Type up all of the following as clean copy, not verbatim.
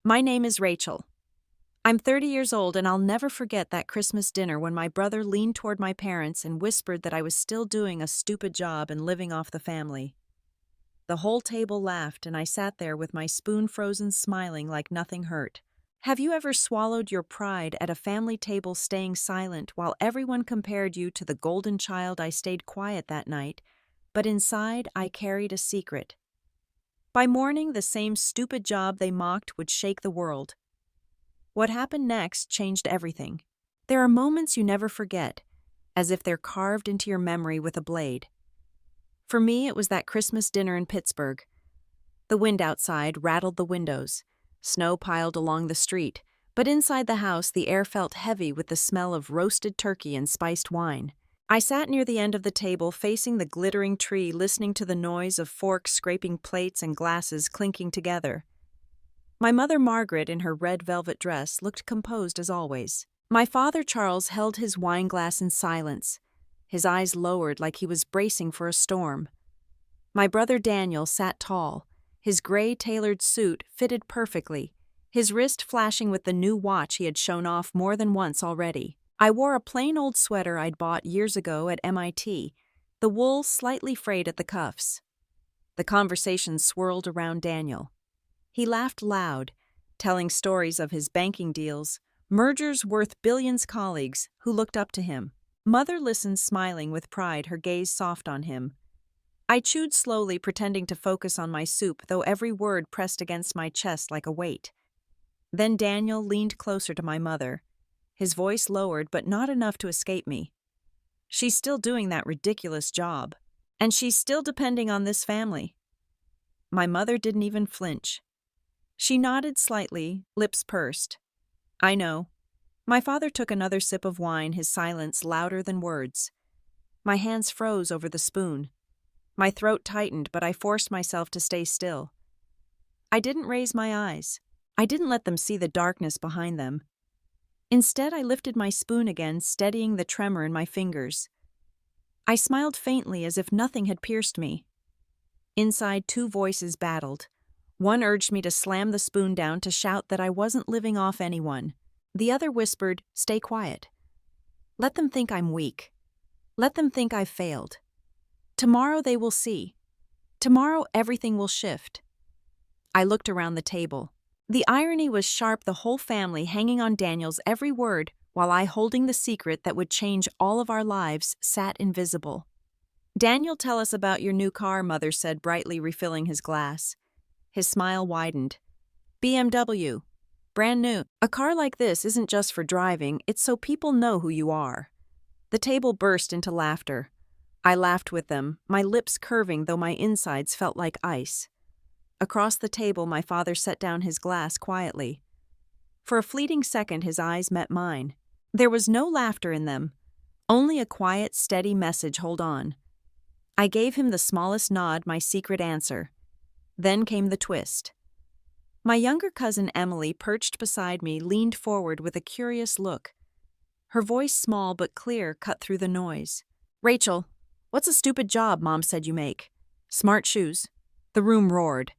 My name is Rachel. I'm 30 years old and I'll never forget that Christmas dinner when my brother leaned toward my parents and whispered that I was still doing a stupid job and living off the family. The whole table laughed and I sat there with my spoon frozen smiling like nothing hurt. Have you ever swallowed your pride at a family table staying silent while everyone compared you to the golden child? I stayed quiet that night, but inside I carried a secret. By morning, the same stupid job they mocked would shake the world. What happened next changed everything. There are moments you never forget, as if they're carved into your memory with a blade. For me, it was that Christmas dinner in Pittsburgh. The wind outside rattled the windows. Snow piled along the street, but inside the house the air felt heavy with the smell of roasted turkey and spiced wine. I sat near the end of the table facing the glittering tree, listening to the noise of forks scraping plates and glasses clinking together. My mother Margaret, in her red velvet dress, looked composed as always. My father Charles held his wine glass in silence, his eyes lowered like he was bracing for a storm. My brother Daniel sat tall, his gray tailored suit fitted perfectly, his wrist flashing with the new watch he had shown off more than once already. I wore a plain old sweater I'd bought years ago at MIT, the wool slightly frayed at the cuffs. The conversation swirled around Daniel. He laughed loud, telling stories of his banking deals, mergers worth billions, colleagues who looked up to him. Mother listened, smiling with pride, her gaze soft on him. I chewed slowly, pretending to focus on my soup, though every word pressed against my chest like a weight. Then Daniel leaned closer to my mother, his voice lowered but not enough to escape me. She's still doing that ridiculous job, and she's still depending on this family. My mother didn't even flinch. She nodded slightly, lips pursed. I know. My father took another sip of wine, his silence louder than words. My hands froze over the spoon. My throat tightened, but I forced myself to stay still. I didn't raise my eyes. I didn't let them see the darkness behind them. Instead, I lifted my spoon again, steadying the tremor in my fingers. I smiled faintly as if nothing had pierced me. Inside, two voices battled. One urged me to slam the spoon down, to shout that I wasn't living off anyone. The other whispered, "Stay quiet. Let them think I'm weak. Let them think I've failed. Tomorrow they will see. Tomorrow everything will shift." I looked around the table. The irony was sharp, the whole family hanging on Daniel's every word, while I, holding the secret that would change all of our lives, sat invisible. "Daniel, tell us about your new car," Mother said brightly, refilling his glass. His smile widened. "BMW. Brand new. A car like this isn't just for driving, it's so people know who you are." The table burst into laughter. I laughed with them, my lips curving though my insides felt like ice. Across the table, my father set down his glass quietly. For a fleeting second, his eyes met mine. There was no laughter in them, only a quiet, steady message: hold on. I gave him the smallest nod, my secret answer. Then came the twist. My younger cousin Emily, perched beside me, leaned forward with a curious look. Her voice, small but clear, cut through the noise. "Rachel, what's a stupid job Mom said you make?" "Smart shoes." The room roared.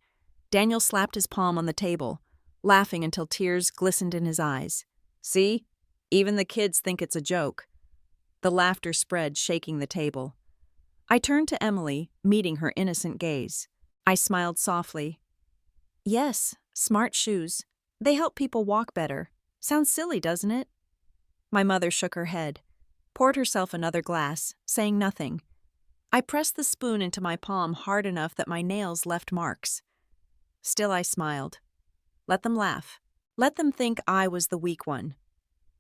Daniel slapped his palm on the table, laughing until tears glistened in his eyes. "See? Even the kids think it's a joke." The laughter spread, shaking the table. I turned to Emily, meeting her innocent gaze. I smiled softly. "Yes, smart shoes. They help people walk better. Sounds silly, doesn't it?" My mother shook her head, poured herself another glass, saying nothing. I pressed the spoon into my palm hard enough that my nails left marks. Still I smiled. Let them laugh. Let them think I was the weak one.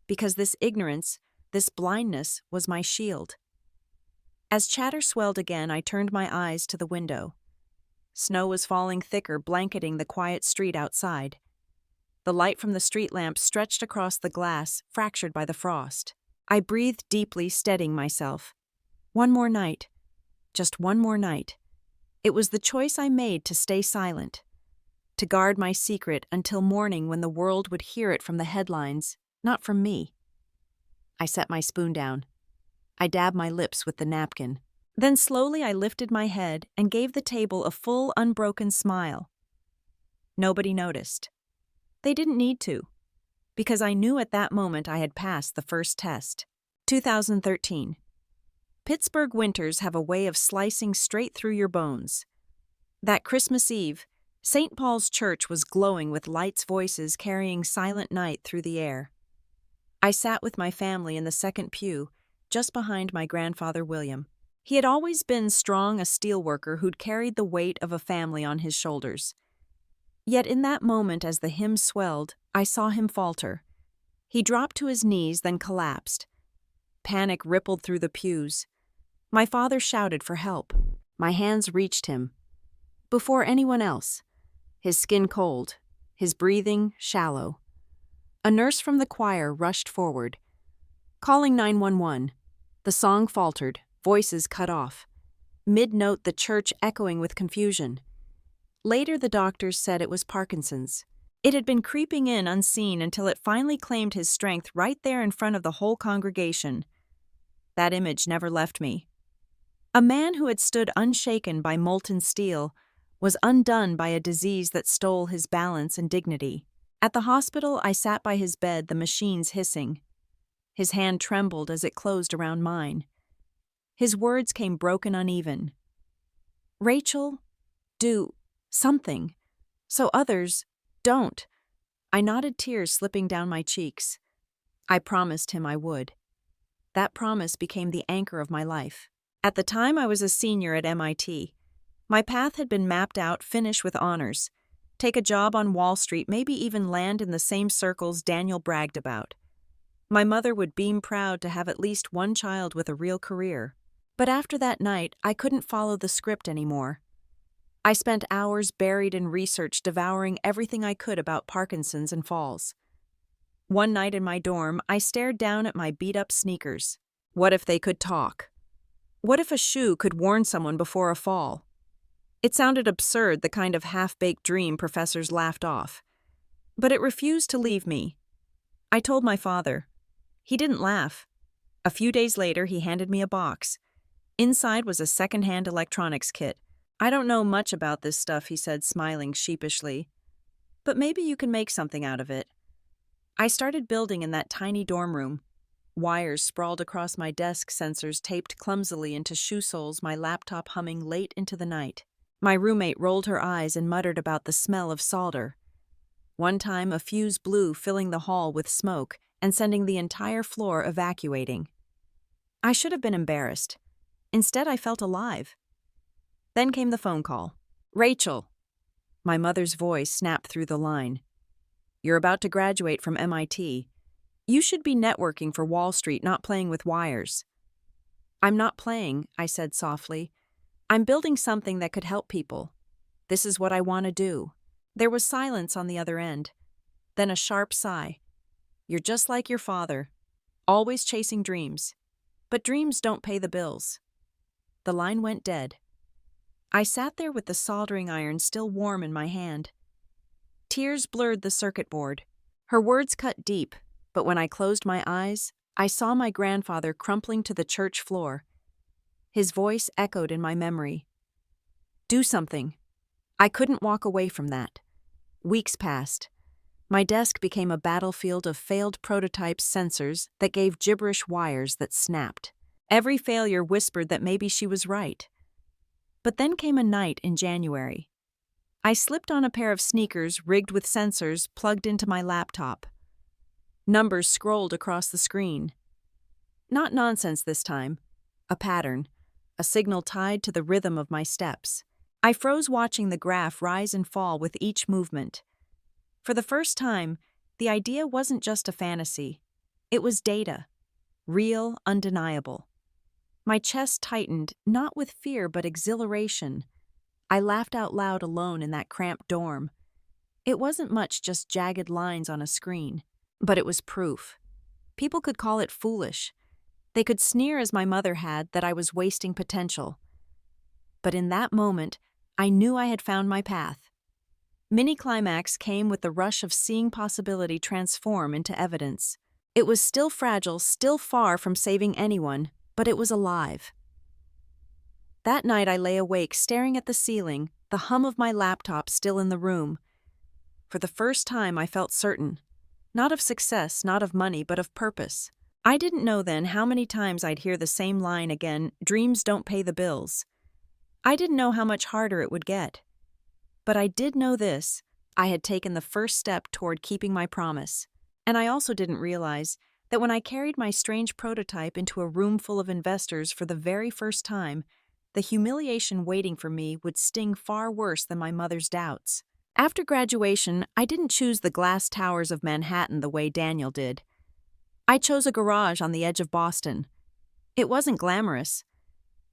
Because this ignorance, this blindness, was my shield. As chatter swelled again, I turned my eyes to the window. Snow was falling thicker, blanketing the quiet street outside. The light from the street lamp stretched across the glass, fractured by the frost. I breathed deeply, steadying myself. One more night. Just one more night. It was the choice I made to stay silent, to guard my secret until morning when the world would hear it from the headlines, not from me. I set my spoon down. I dabbed my lips with the napkin. Then slowly I lifted my head and gave the table a full, unbroken smile. Nobody noticed. They didn't need to, because I knew at that moment I had passed the first test. 2013. Pittsburgh winters have a way of slicing straight through your bones. That Christmas Eve, St. Paul's Church was glowing with lights' voices carrying Silent Night through the air. I sat with my family in the second pew, just behind my grandfather William. He had always been strong, a steelworker who'd carried the weight of a family on his shoulders. Yet in that moment as the hymn swelled, I saw him falter. He dropped to his knees, then collapsed. Panic rippled through the pews. My father shouted for help. My hands reached him. Before anyone else. His skin cold, his breathing shallow. A nurse from the choir rushed forward. Calling 911. The song faltered, voices cut off. Mid-note, the church echoing with confusion. Later, the doctors said it was Parkinson's. It had been creeping in unseen until it finally claimed his strength right there in front of the whole congregation. That image never left me. A man who had stood unshaken by molten steel was undone by a disease that stole his balance and dignity. At the hospital, I sat by his bed, the machines hissing. His hand trembled as it closed around mine. His words came broken, uneven. "Rachel, do something, so others don't." I nodded, tears slipping down my cheeks. I promised him I would. That promise became the anchor of my life. At the time, I was a senior at MIT. My path had been mapped out, finish with honors. Take a job on Wall Street, maybe even land in the same circles Daniel bragged about. My mother would beam proud to have at least one child with a real career. But after that night, I couldn't follow the script anymore. I spent hours buried in research, devouring everything I could about Parkinson's and falls. One night in my dorm, I stared down at my beat-up sneakers. What if they could talk? What if a shoe could warn someone before a fall? It sounded absurd, the kind of half-baked dream professors laughed off. But it refused to leave me. I told my father. He didn't laugh. A few days later, he handed me a box. Inside was a second-hand electronics kit. "I don't know much about this stuff," he said, smiling sheepishly. "But maybe you can make something out of it." I started building in that tiny dorm room. Wires sprawled across my desk, sensors taped clumsily into shoe soles, my laptop humming late into the night. My roommate rolled her eyes and muttered about the smell of solder. One time, a fuse blew, filling the hall with smoke and sending the entire floor evacuating. I should have been embarrassed. Instead, I felt alive. Then came the phone call. "Rachel." My mother's voice snapped through the line. "You're about to graduate from MIT. You should be networking for Wall Street, not playing with wires." "I'm not playing," I said softly. "I'm building something that could help people. This is what I want to do." There was silence on the other end. Then a sharp sigh. "You're just like your father, always chasing dreams. But dreams don't pay the bills." The line went dead. I sat there with the soldering iron still warm in my hand. Tears blurred the circuit board. Her words cut deep, but when I closed my eyes, I saw my grandfather crumpling to the church floor. His voice echoed in my memory. "Do something." I couldn't walk away from that. Weeks passed. My desk became a battlefield of failed prototype sensors that gave gibberish wires that snapped. Every failure whispered that maybe she was right. But then came a night in January. I slipped on a pair of sneakers rigged with sensors plugged into my laptop. Numbers scrolled across the screen. Not nonsense this time. A pattern. A signal tied to the rhythm of my steps. I froze, watching the graph rise and fall with each movement. For the first time, the idea wasn't just a fantasy. It was data. Real, undeniable. My chest tightened, not with fear but exhilaration. I laughed out loud alone in that cramped dorm. It wasn't much, just jagged lines on a screen. But it was proof. People could call it foolish. They could sneer, as my mother had, that I was wasting potential. But in that moment, I knew I had found my path. Mini-climax came with the rush of seeing possibility transform into evidence. It was still fragile, still far from saving anyone, but it was alive. That night I lay awake, staring at the ceiling, the hum of my laptop still in the room. For the first time, I felt certain. Not of success, not of money, but of purpose. I didn't know then how many times I'd hear the same line again, dreams don't pay the bills. I didn't know how much harder it would get. But I did know this: I had taken the first step toward keeping my promise. And I also didn't realize that when I carried my strange prototype into a room full of investors for the very first time, the humiliation waiting for me would sting far worse than my mother's doubts. After graduation, I didn't choose the glass towers of Manhattan the way Daniel did. I chose a garage on the edge of Boston. It wasn't glamorous.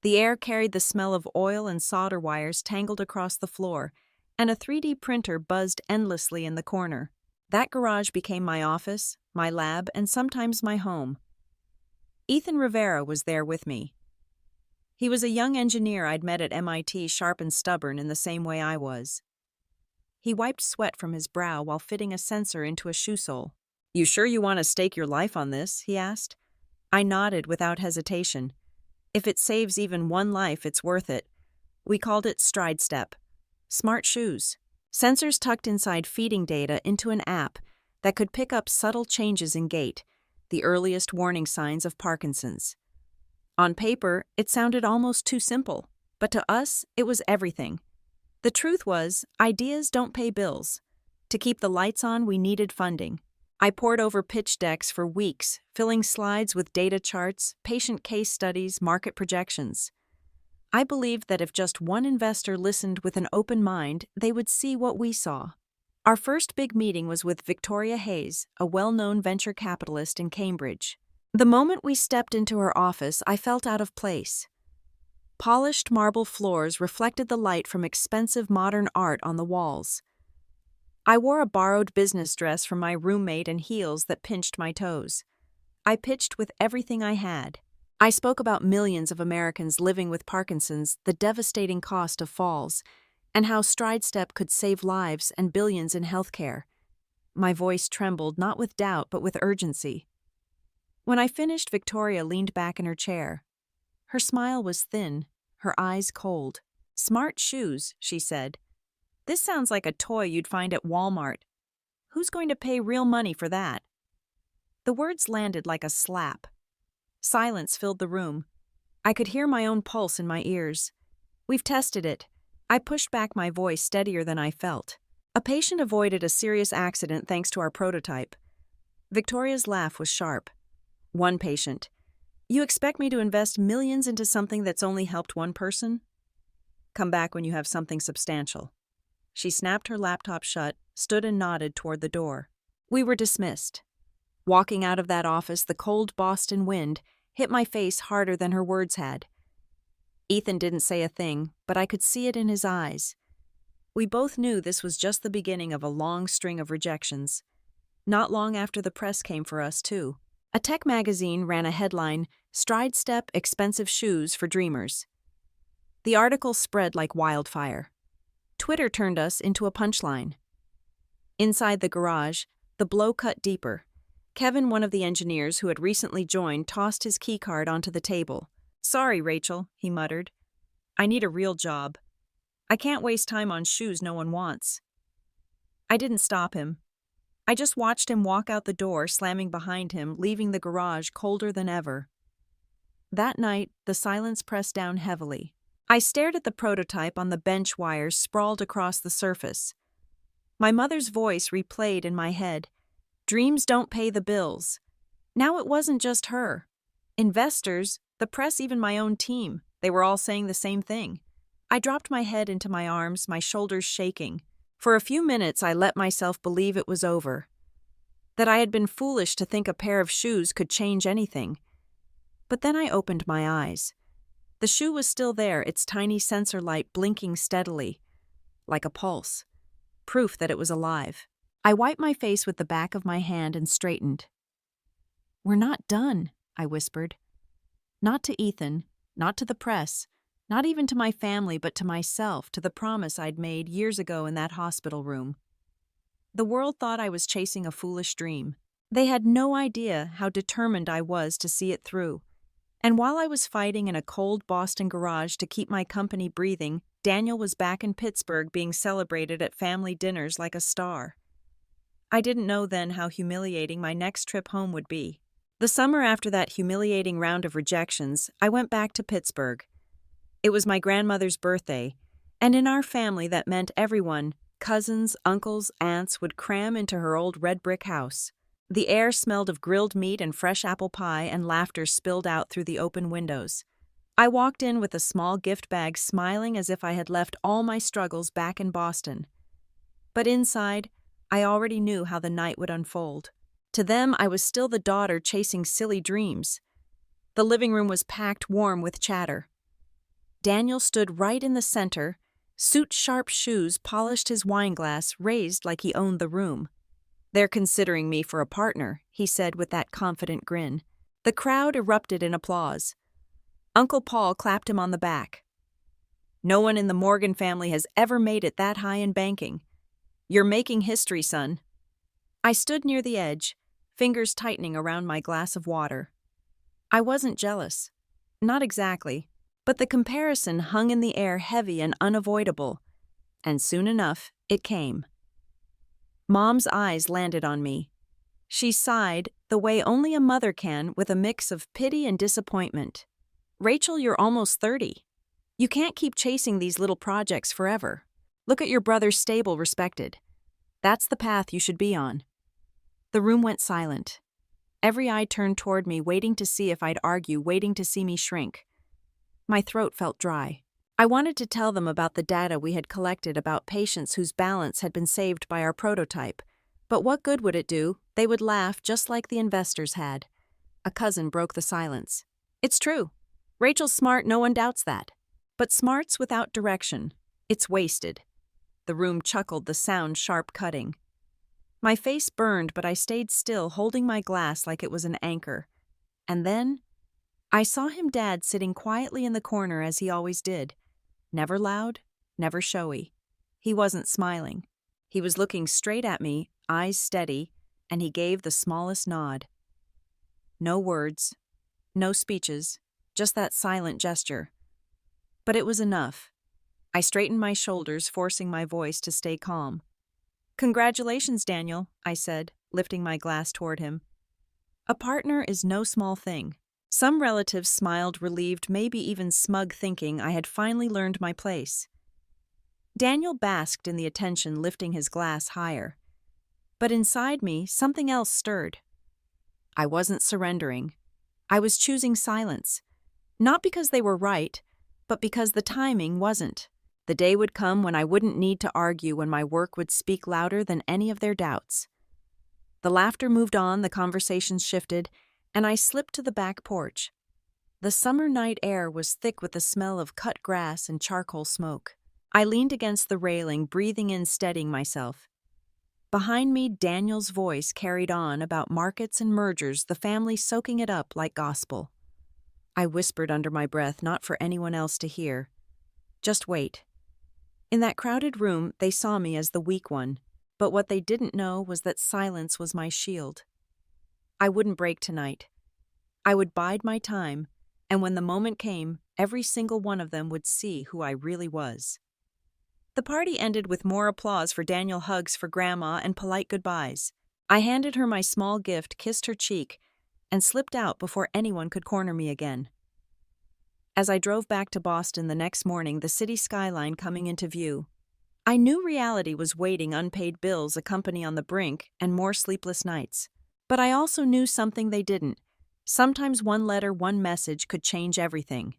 The air carried the smell of oil and solder wires tangled across the floor, and a 3D printer buzzed endlessly in the corner. That garage became my office, my lab, and sometimes my home. Ethan Rivera was there with me. He was a young engineer I'd met at MIT, sharp and stubborn in the same way I was. He wiped sweat from his brow while fitting a sensor into a shoe sole. "You sure you want to stake your life on this?" he asked. I nodded without hesitation. If it saves even one life, it's worth it. We called it Stride Step. Smart shoes. Sensors tucked inside feeding data into an app that could pick up subtle changes in gait, the earliest warning signs of Parkinson's. On paper, it sounded almost too simple, but to us, it was everything. The truth was, ideas don't pay bills. To keep the lights on, we needed funding. I pored over pitch decks for weeks, filling slides with data charts, patient case studies, market projections. I believed that if just one investor listened with an open mind, they would see what we saw. Our first big meeting was with Victoria Hayes, a well-known venture capitalist in Cambridge. The moment we stepped into her office, I felt out of place. Polished marble floors reflected the light from expensive modern art on the walls. I wore a borrowed business dress from my roommate and heels that pinched my toes. I pitched with everything I had. I spoke about millions of Americans living with Parkinson's, the devastating cost of falls, and how Stride Step could save lives and billions in healthcare. My voice trembled not with doubt but with urgency. When I finished, Victoria leaned back in her chair. Her smile was thin, her eyes cold. "Smart shoes," she said. "This sounds like a toy you'd find at Walmart. Who's going to pay real money for that?" The words landed like a slap. Silence filled the room. I could hear my own pulse in my ears. "We've tested it." I pushed back my voice steadier than I felt. "A patient avoided a serious accident thanks to our prototype." Victoria's laugh was sharp. "One patient. You expect me to invest millions into something that's only helped one person? Come back when you have something substantial." She snapped her laptop shut, stood and nodded toward the door. We were dismissed. Walking out of that office, the cold Boston wind hit my face harder than her words had. Ethan didn't say a thing, but I could see it in his eyes. We both knew this was just the beginning of a long string of rejections. Not long after, the press came for us, too. A tech magazine ran a headline, "Stride Step Expensive Shoes for Dreamers." The article spread like wildfire. Twitter turned us into a punchline. Inside the garage, the blow cut deeper. Kevin, one of the engineers who had recently joined, tossed his keycard onto the table. "Sorry, Rachel," he muttered. "I need a real job. I can't waste time on shoes no one wants." I didn't stop him. I just watched him walk out the door, slamming behind him, leaving the garage colder than ever. That night, the silence pressed down heavily. I stared at the prototype on the bench wires sprawled across the surface. My mother's voice replayed in my head. Dreams don't pay the bills. Now it wasn't just her. Investors, the press, even my own team, they were all saying the same thing. I dropped my head into my arms, my shoulders shaking. For a few minutes, I let myself believe it was over. That I had been foolish to think a pair of shoes could change anything. But then I opened my eyes. The shoe was still there, its tiny sensor light blinking steadily, like a pulse, proof that it was alive. I wiped my face with the back of my hand and straightened. "We're not done," I whispered. Not to Ethan, not to the press, not even to my family, but to myself, to the promise I'd made years ago in that hospital room. The world thought I was chasing a foolish dream. They had no idea how determined I was to see it through. And while I was fighting in a cold Boston garage to keep my company breathing, Daniel was back in Pittsburgh being celebrated at family dinners like a star. I didn't know then how humiliating my next trip home would be. The summer after that humiliating round of rejections, I went back to Pittsburgh. It was my grandmother's birthday, and in our family that meant everyone, cousins, uncles, aunts, would cram into her old red brick house. The air smelled of grilled meat and fresh apple pie, and laughter spilled out through the open windows. I walked in with a small gift bag, smiling as if I had left all my struggles back in Boston. But inside, I already knew how the night would unfold. To them, I was still the daughter chasing silly dreams. The living room was packed warm with chatter. Daniel stood right in the center, suit-sharp shoes polished, his wineglass raised like he owned the room. "They're considering me for a partner," he said with that confident grin. The crowd erupted in applause. Uncle Paul clapped him on the back. "No one in the Morgan family has ever made it that high in banking. You're making history, son." I stood near the edge, fingers tightening around my glass of water. I wasn't jealous. Not exactly. But the comparison hung in the air, heavy and unavoidable. And soon enough, it came. Mom's eyes landed on me. She sighed, the way only a mother can, with a mix of pity and disappointment. "Rachel, you're almost 30. You can't keep chasing these little projects forever. Look at your brother's stable, respected. That's the path you should be on." The room went silent. Every eye turned toward me, waiting to see if I'd argue, waiting to see me shrink. My throat felt dry. I wanted to tell them about the data we had collected about patients whose balance had been saved by our prototype. But what good would it do? They would laugh just like the investors had. A cousin broke the silence. "It's true. Rachel's smart, no one doubts that. But smart's without direction. It's wasted." The room chuckled, the sound sharp cutting. My face burned, but I stayed still, holding my glass like it was an anchor. And then I saw Dad sitting quietly in the corner as he always did. Never loud, never showy. He wasn't smiling. He was looking straight at me, eyes steady, and he gave the smallest nod. No words, no speeches, just that silent gesture. But it was enough. I straightened my shoulders, forcing my voice to stay calm. "Congratulations, Daniel," I said, lifting my glass toward him. A partner is no small thing. Some relatives smiled, relieved, maybe even smug, thinking I had finally learned my place. Daniel basked in the attention, lifting his glass higher. But inside me, something else stirred. I wasn't surrendering. I was choosing silence. Not because they were right, but because the timing wasn't. The day would come when I wouldn't need to argue, when my work would speak louder than any of their doubts. The laughter moved on, the conversations shifted, and I slipped to the back porch. The summer night air was thick with the smell of cut grass and charcoal smoke. I leaned against the railing, breathing in, steadying myself. Behind me, Daniel's voice carried on about markets and mergers, the family soaking it up like gospel. I whispered under my breath, not for anyone else to hear. "Just wait." In that crowded room, they saw me as the weak one, but what they didn't know was that silence was my shield. I wouldn't break tonight. I would bide my time, and when the moment came, every single one of them would see who I really was. The party ended with more applause for Daniel, hugs for Grandma, and polite goodbyes. I handed her my small gift, kissed her cheek, and slipped out before anyone could corner me again. As I drove back to Boston the next morning, the city skyline coming into view, I knew reality was waiting, unpaid bills, a company on the brink, and more sleepless nights. But I also knew something they didn't. Sometimes one letter, one message could change everything.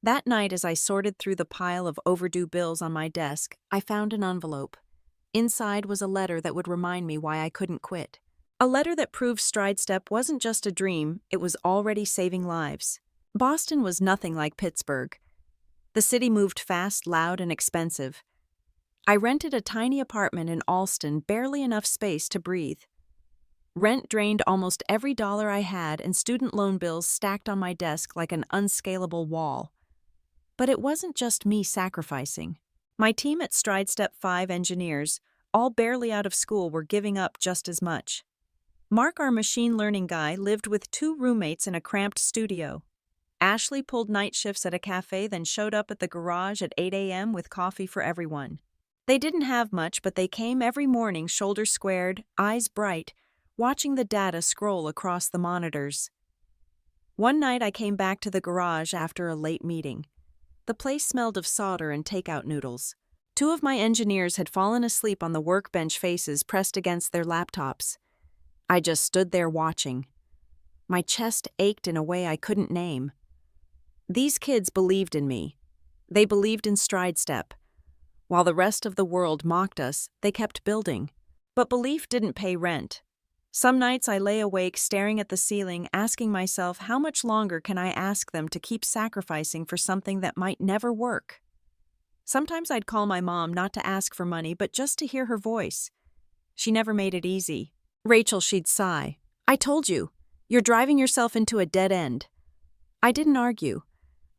That night, as I sorted through the pile of overdue bills on my desk, I found an envelope. Inside was a letter that would remind me why I couldn't quit. A letter that proved StrideStep wasn't just a dream, it was already saving lives. Boston was nothing like Pittsburgh. The city moved fast, loud, and expensive. I rented a tiny apartment in Allston, barely enough space to breathe. Rent drained almost every dollar I had, and student loan bills stacked on my desk like an unscalable wall. But it wasn't just me sacrificing. My team at StrideStep, 5 engineers, all barely out of school, were giving up just as much. Mark, our machine learning guy, lived with 2 roommates in a cramped studio. Ashley pulled night shifts at a cafe, then showed up at the garage at 8 a.m. with coffee for everyone. They didn't have much, but they came every morning, shoulders squared, eyes bright, watching the data scroll across the monitors. One night I came back to the garage after a late meeting. The place smelled of solder and takeout noodles. Two of my engineers had fallen asleep on the workbench, faces pressed against their laptops. I just stood there watching. My chest ached in a way I couldn't name. These kids believed in me. They believed in Stride Step. While the rest of the world mocked us, they kept building. But belief didn't pay rent. Some nights I lay awake staring at the ceiling, asking myself, how much longer can I ask them to keep sacrificing for something that might never work? Sometimes I'd call my mom not to ask for money, but just to hear her voice. She never made it easy. "Rachel," she'd sigh. "I told you, you're driving yourself into a dead end." I didn't argue.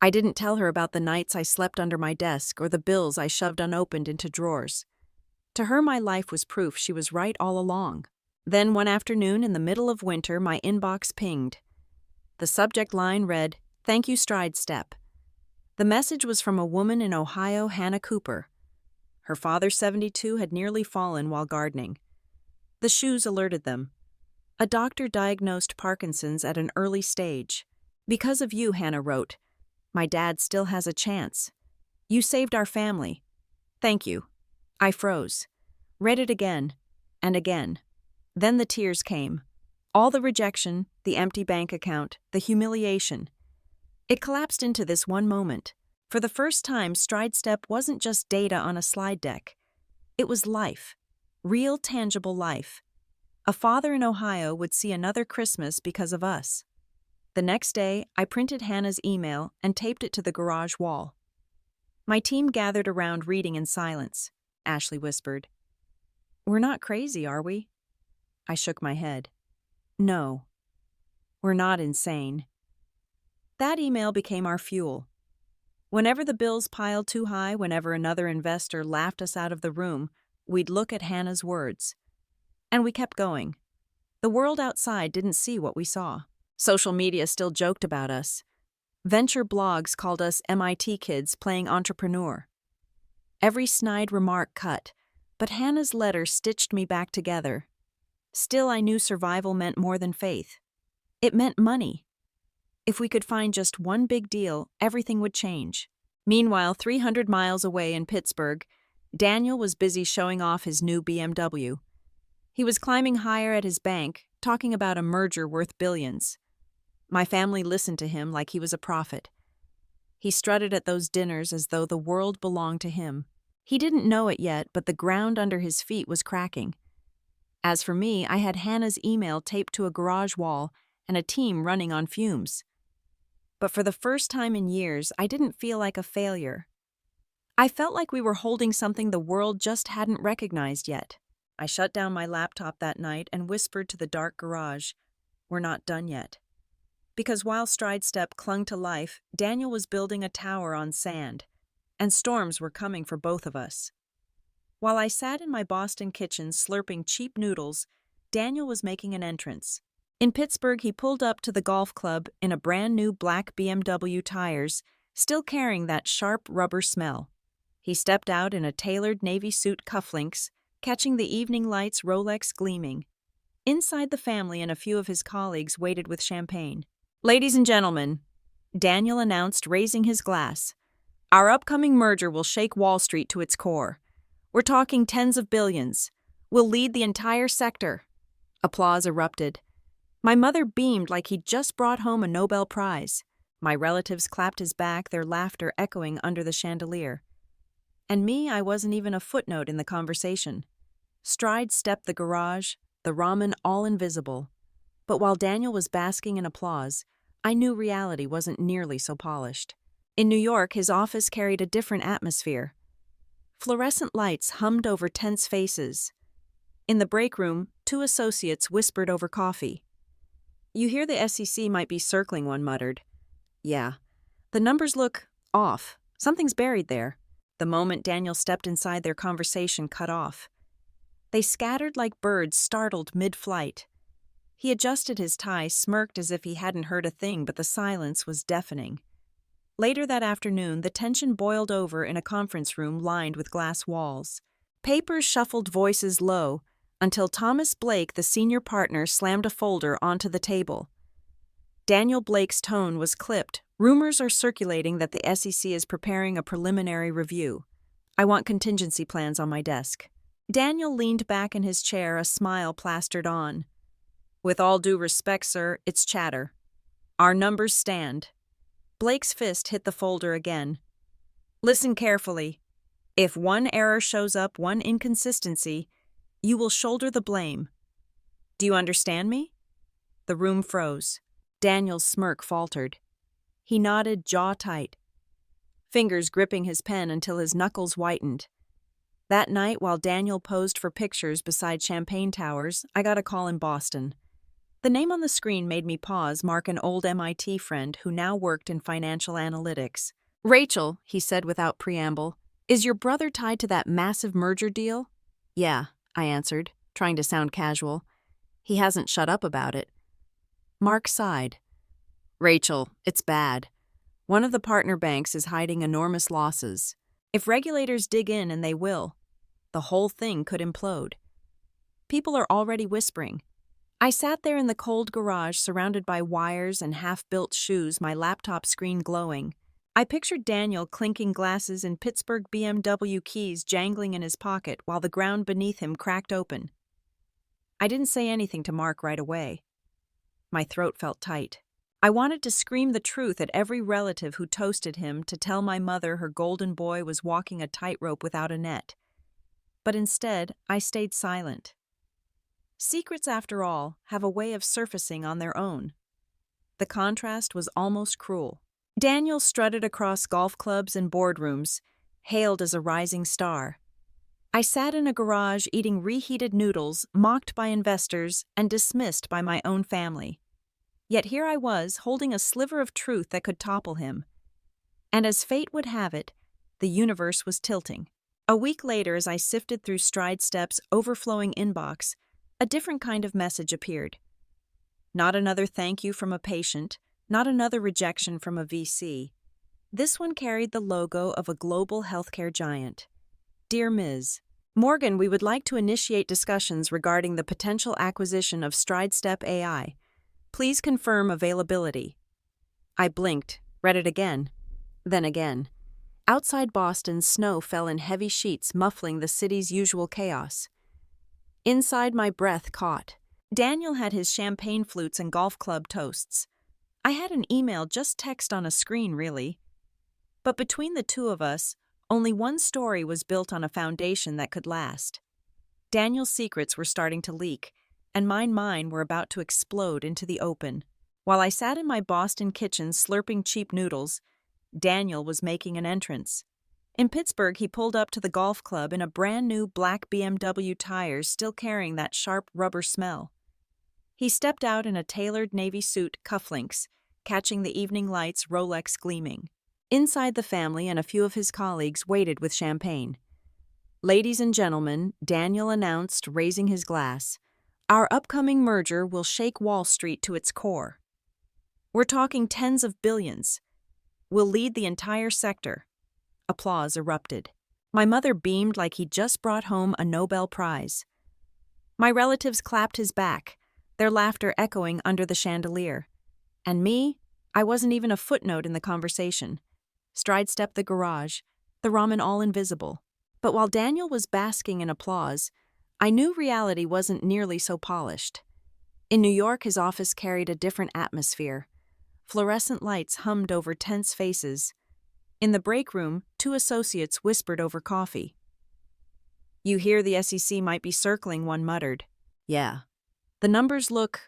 I didn't tell her about the nights I slept under my desk or the bills I shoved unopened into drawers. To her, my life was proof she was right all along. Then one afternoon in the middle of winter, my inbox pinged. The subject line read, "Thank you, Stride Step." The message was from a woman in Ohio, Hannah Cooper. Her father, 72, had nearly fallen while gardening. The shoes alerted them. A doctor diagnosed Parkinson's at an early stage. "Because of you," Hannah wrote, "my dad still has a chance. You saved our family. Thank you." I froze. Read it again, and again. Then the tears came. All the rejection, the empty bank account, the humiliation. It collapsed into this one moment. For the first time, Stride Step wasn't just data on a slide deck. It was life. Real, tangible life. A father in Ohio would see another Christmas because of us. The next day, I printed Hannah's email and taped it to the garage wall. My team gathered around reading in silence. Ashley whispered, "We're not crazy, are we?" I shook my head. "No, we're not insane." That email became our fuel. Whenever the bills piled too high, whenever another investor laughed us out of the room, we'd look at Hannah's words. And we kept going. The world outside didn't see what we saw. Social media still joked about us. Venture blogs called us MIT kids playing entrepreneur. Every snide remark cut, but Hannah's letter stitched me back together. Still, I knew survival meant more than faith. It meant money. If we could find just one big deal, everything would change. Meanwhile, 300 miles away in Pittsburgh, Daniel was busy showing off his new BMW. He was climbing higher at his bank, talking about a merger worth billions. My family listened to him like he was a prophet. He strutted at those dinners as though the world belonged to him. He didn't know it yet, but the ground under his feet was cracking. As for me, I had Hannah's email taped to a garage wall and a team running on fumes. But for the first time in years, I didn't feel like a failure. I felt like we were holding something the world just hadn't recognized yet. I shut down my laptop that night and whispered to the dark garage, "We're not done yet." Because while Stride Step clung to life, Daniel was building a tower on sand, and storms were coming for both of us. While I sat in my Boston kitchen slurping cheap noodles, Daniel was making an entrance. In Pittsburgh, he pulled up to the golf club in a brand new black BMW tires, still carrying that sharp rubber smell. He stepped out in a tailored navy suit, cufflinks, catching the evening lights, Rolex gleaming. Inside, the family and a few of his colleagues waited with champagne. "Ladies and gentlemen," Daniel announced, raising his glass, "our upcoming merger will shake Wall Street to its core. We're talking tens of billions. We'll lead the entire sector." Applause erupted. My mother beamed like he'd just brought home a Nobel Prize. My relatives clapped his back, their laughter echoing under the chandelier. And me, I wasn't even a footnote in the conversation. Stride stepped the garage, the ramen all invisible. But while Daniel was basking in applause, I knew reality wasn't nearly so polished. In New York, his office carried a different atmosphere. Fluorescent lights hummed over tense faces. In the break room, two associates whispered over coffee. "You hear the SEC might be circling," one muttered. "Yeah. The numbers look off. Something's buried there." The moment Daniel stepped inside, their conversation cut off. They scattered like birds startled mid-flight. He adjusted his tie, smirked as if he hadn't heard a thing, but the silence was deafening. Later that afternoon, the tension boiled over in a conference room lined with glass walls. Papers shuffled, voices low, until Thomas Blake, the senior partner, slammed a folder onto the table. Daniel Blake's tone was clipped. Rumors are circulating that the SEC is preparing a preliminary review. I want contingency plans on my desk. Daniel leaned back in his chair, a smile plastered on. With all due respect, sir, it's chatter. Our numbers stand. Blake's fist hit the folder again. Listen carefully. If one error shows up, one inconsistency, you will shoulder the blame. Do you understand me? The room froze. Daniel's smirk faltered. He nodded, jaw tight, fingers gripping his pen until his knuckles whitened. That night, while Daniel posed for pictures beside champagne towers, I got a call in Boston. The name on the screen made me pause, mark an old MIT friend who now worked in financial analytics. Rachel, he said without preamble, is your brother tied to that massive merger deal? Yeah, I answered, trying to sound casual. He hasn't shut up about it. Mark sighed. Rachel, it's bad. One of the partner banks is hiding enormous losses. If regulators dig in, and they will, the whole thing could implode. People are already whispering. I sat there in the cold garage, surrounded by wires and half-built shoes, my laptop screen glowing. I pictured Daniel clinking glasses and Pittsburgh BMW keys jangling in his pocket while the ground beneath him cracked open. I didn't say anything to Mark right away. My throat felt tight. I wanted to scream the truth at every relative who toasted him, to tell my mother her golden boy was walking a tightrope without a net. But instead, I stayed silent. Secrets, after all, have a way of surfacing on their own. The contrast was almost cruel. Daniel strutted across golf clubs and boardrooms, hailed as a rising star. I sat in a garage eating reheated noodles, mocked by investors and dismissed by my own family. Yet here I was, holding a sliver of truth that could topple him. And as fate would have it, the universe was tilting. A week later, as I sifted through StrideStep's overflowing inbox, a different kind of message appeared. Not another thank you from a patient, not another rejection from a VC. This one carried the logo of a global healthcare giant. Dear Ms. Morgan, we would like to initiate discussions regarding the potential acquisition of StrideStep AI. Please confirm availability. I blinked, read it again, then again. Outside Boston, snow fell in heavy sheets, muffling the city's usual chaos. Inside, my breath caught. Daniel had his champagne flutes and golf club toasts. I had an email, just text on a screen, really. But between the two of us, only one story was built on a foundation that could last. Daniel's secrets were starting to leak, and mine were about to explode into the open. While I sat in my Boston kitchen slurping cheap noodles, Daniel was making an entrance. In Pittsburgh, he pulled up to the golf club in a brand new black BMW tires, still carrying that sharp rubber smell. He stepped out in a tailored navy suit, cufflinks, catching the evening lights, Rolex gleaming. Inside, the family and a few of his colleagues waited with champagne. Ladies and gentlemen, Daniel announced, raising his glass, our upcoming merger will shake Wall Street to its core. We're talking tens of billions. We'll lead the entire sector. Applause erupted. My mother beamed like he'd just brought home a Nobel Prize. My relatives clapped his back, their laughter echoing under the chandelier. And me, I wasn't even a footnote in the conversation. StrideStep the garage, the ramen all invisible. But while Daniel was basking in applause, I knew reality wasn't nearly so polished. In New York, his office carried a different atmosphere. Fluorescent lights hummed over tense faces. In the break room, two associates whispered over coffee. You hear the SEC might be circling, one muttered. Yeah. The numbers look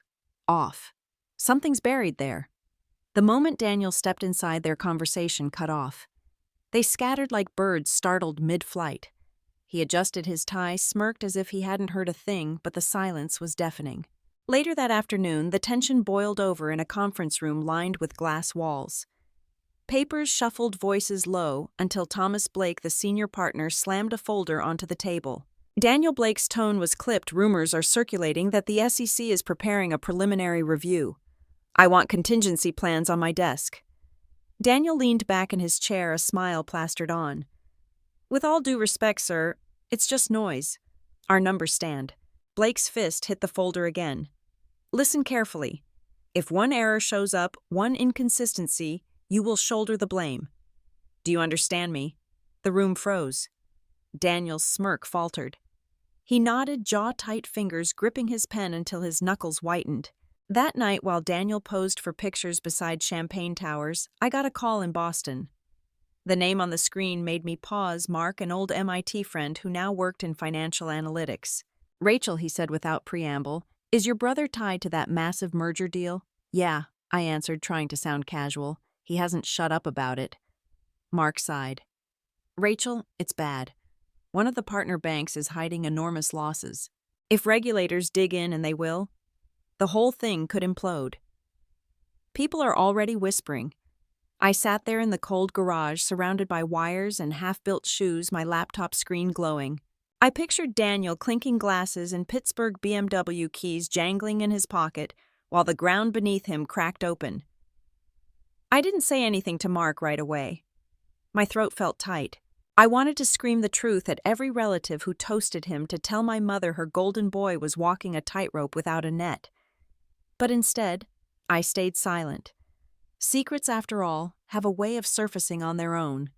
off. Something's buried there. The moment Daniel stepped inside, their conversation cut off. They scattered like birds startled mid-flight. He adjusted his tie, smirked as if he hadn't heard a thing, but the silence was deafening. Later that afternoon, the tension boiled over in a conference room lined with glass walls. Papers shuffled, voices low, until Thomas Blake, the senior partner, slammed a folder onto the table. Daniel Blake's tone was clipped. Rumors are circulating that the SEC is preparing a preliminary review. I want contingency plans on my desk. Daniel leaned back in his chair, a smile plastered on. With all due respect, sir, It's just noise. Our numbers stand. Blake's fist hit the folder again. Listen carefully. If one error shows up, one inconsistency, you will shoulder the blame. Do you understand me? The room froze. Daniel's smirk faltered. He nodded, jaw-tight fingers gripping his pen until his knuckles whitened. That night, while Daniel posed for pictures beside champagne towers, I got a call in Boston. The name on the screen made me pause. Mark, an old MIT friend who now worked in financial analytics. Rachel, he said without preamble, is your brother tied to that massive merger deal? Yeah, I answered, trying to sound casual. He hasn't shut up about it. Mark sighed. Rachel, it's bad. One of the partner banks is hiding enormous losses. If regulators dig in, and they will, the whole thing could implode. People are already whispering. I sat there in the cold garage, surrounded by wires and half-built shoes, my laptop screen glowing. I pictured Daniel clinking glasses and Pittsburgh BMW keys jangling in his pocket, while the ground beneath him cracked open. I didn't say anything to Mark right away. My throat felt tight. I wanted to scream the truth at every relative who toasted him, to tell my mother her golden boy was walking a tightrope without a net. But instead, I stayed silent. Secrets, after all, have a way of surfacing on their own.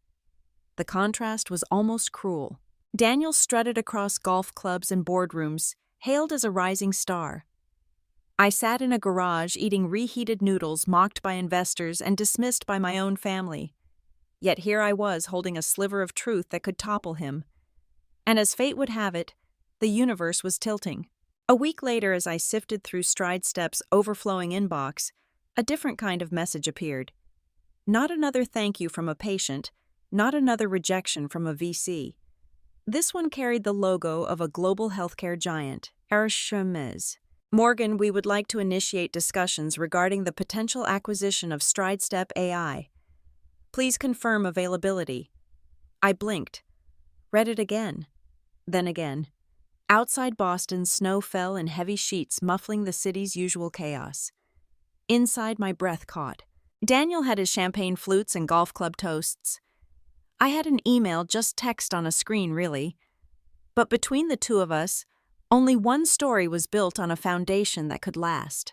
The contrast was almost cruel. Daniel strutted across golf clubs and boardrooms, hailed as a rising star. I sat in a garage eating reheated noodles, mocked by investors and dismissed by my own family. Yet here I was, holding a sliver of truth that could topple him. And as fate would have it, the universe was tilting. A week later, as I sifted through StrideStep's overflowing inbox, a different kind of message appeared. Not another thank you from a patient, not another rejection from a VC. This one carried the logo of a global healthcare giant, Arishmedes. Morgan, we would like to initiate discussions regarding the potential acquisition of StrideStep AI. Please confirm availability. I blinked, read it again, then again. Outside Boston, snow fell in heavy sheets, muffling the city's usual chaos. Inside, my breath caught. Daniel had his champagne flutes and golf club toasts. I had an email, just text on a screen, really. But between the two of us, only one story was built on a foundation that could last.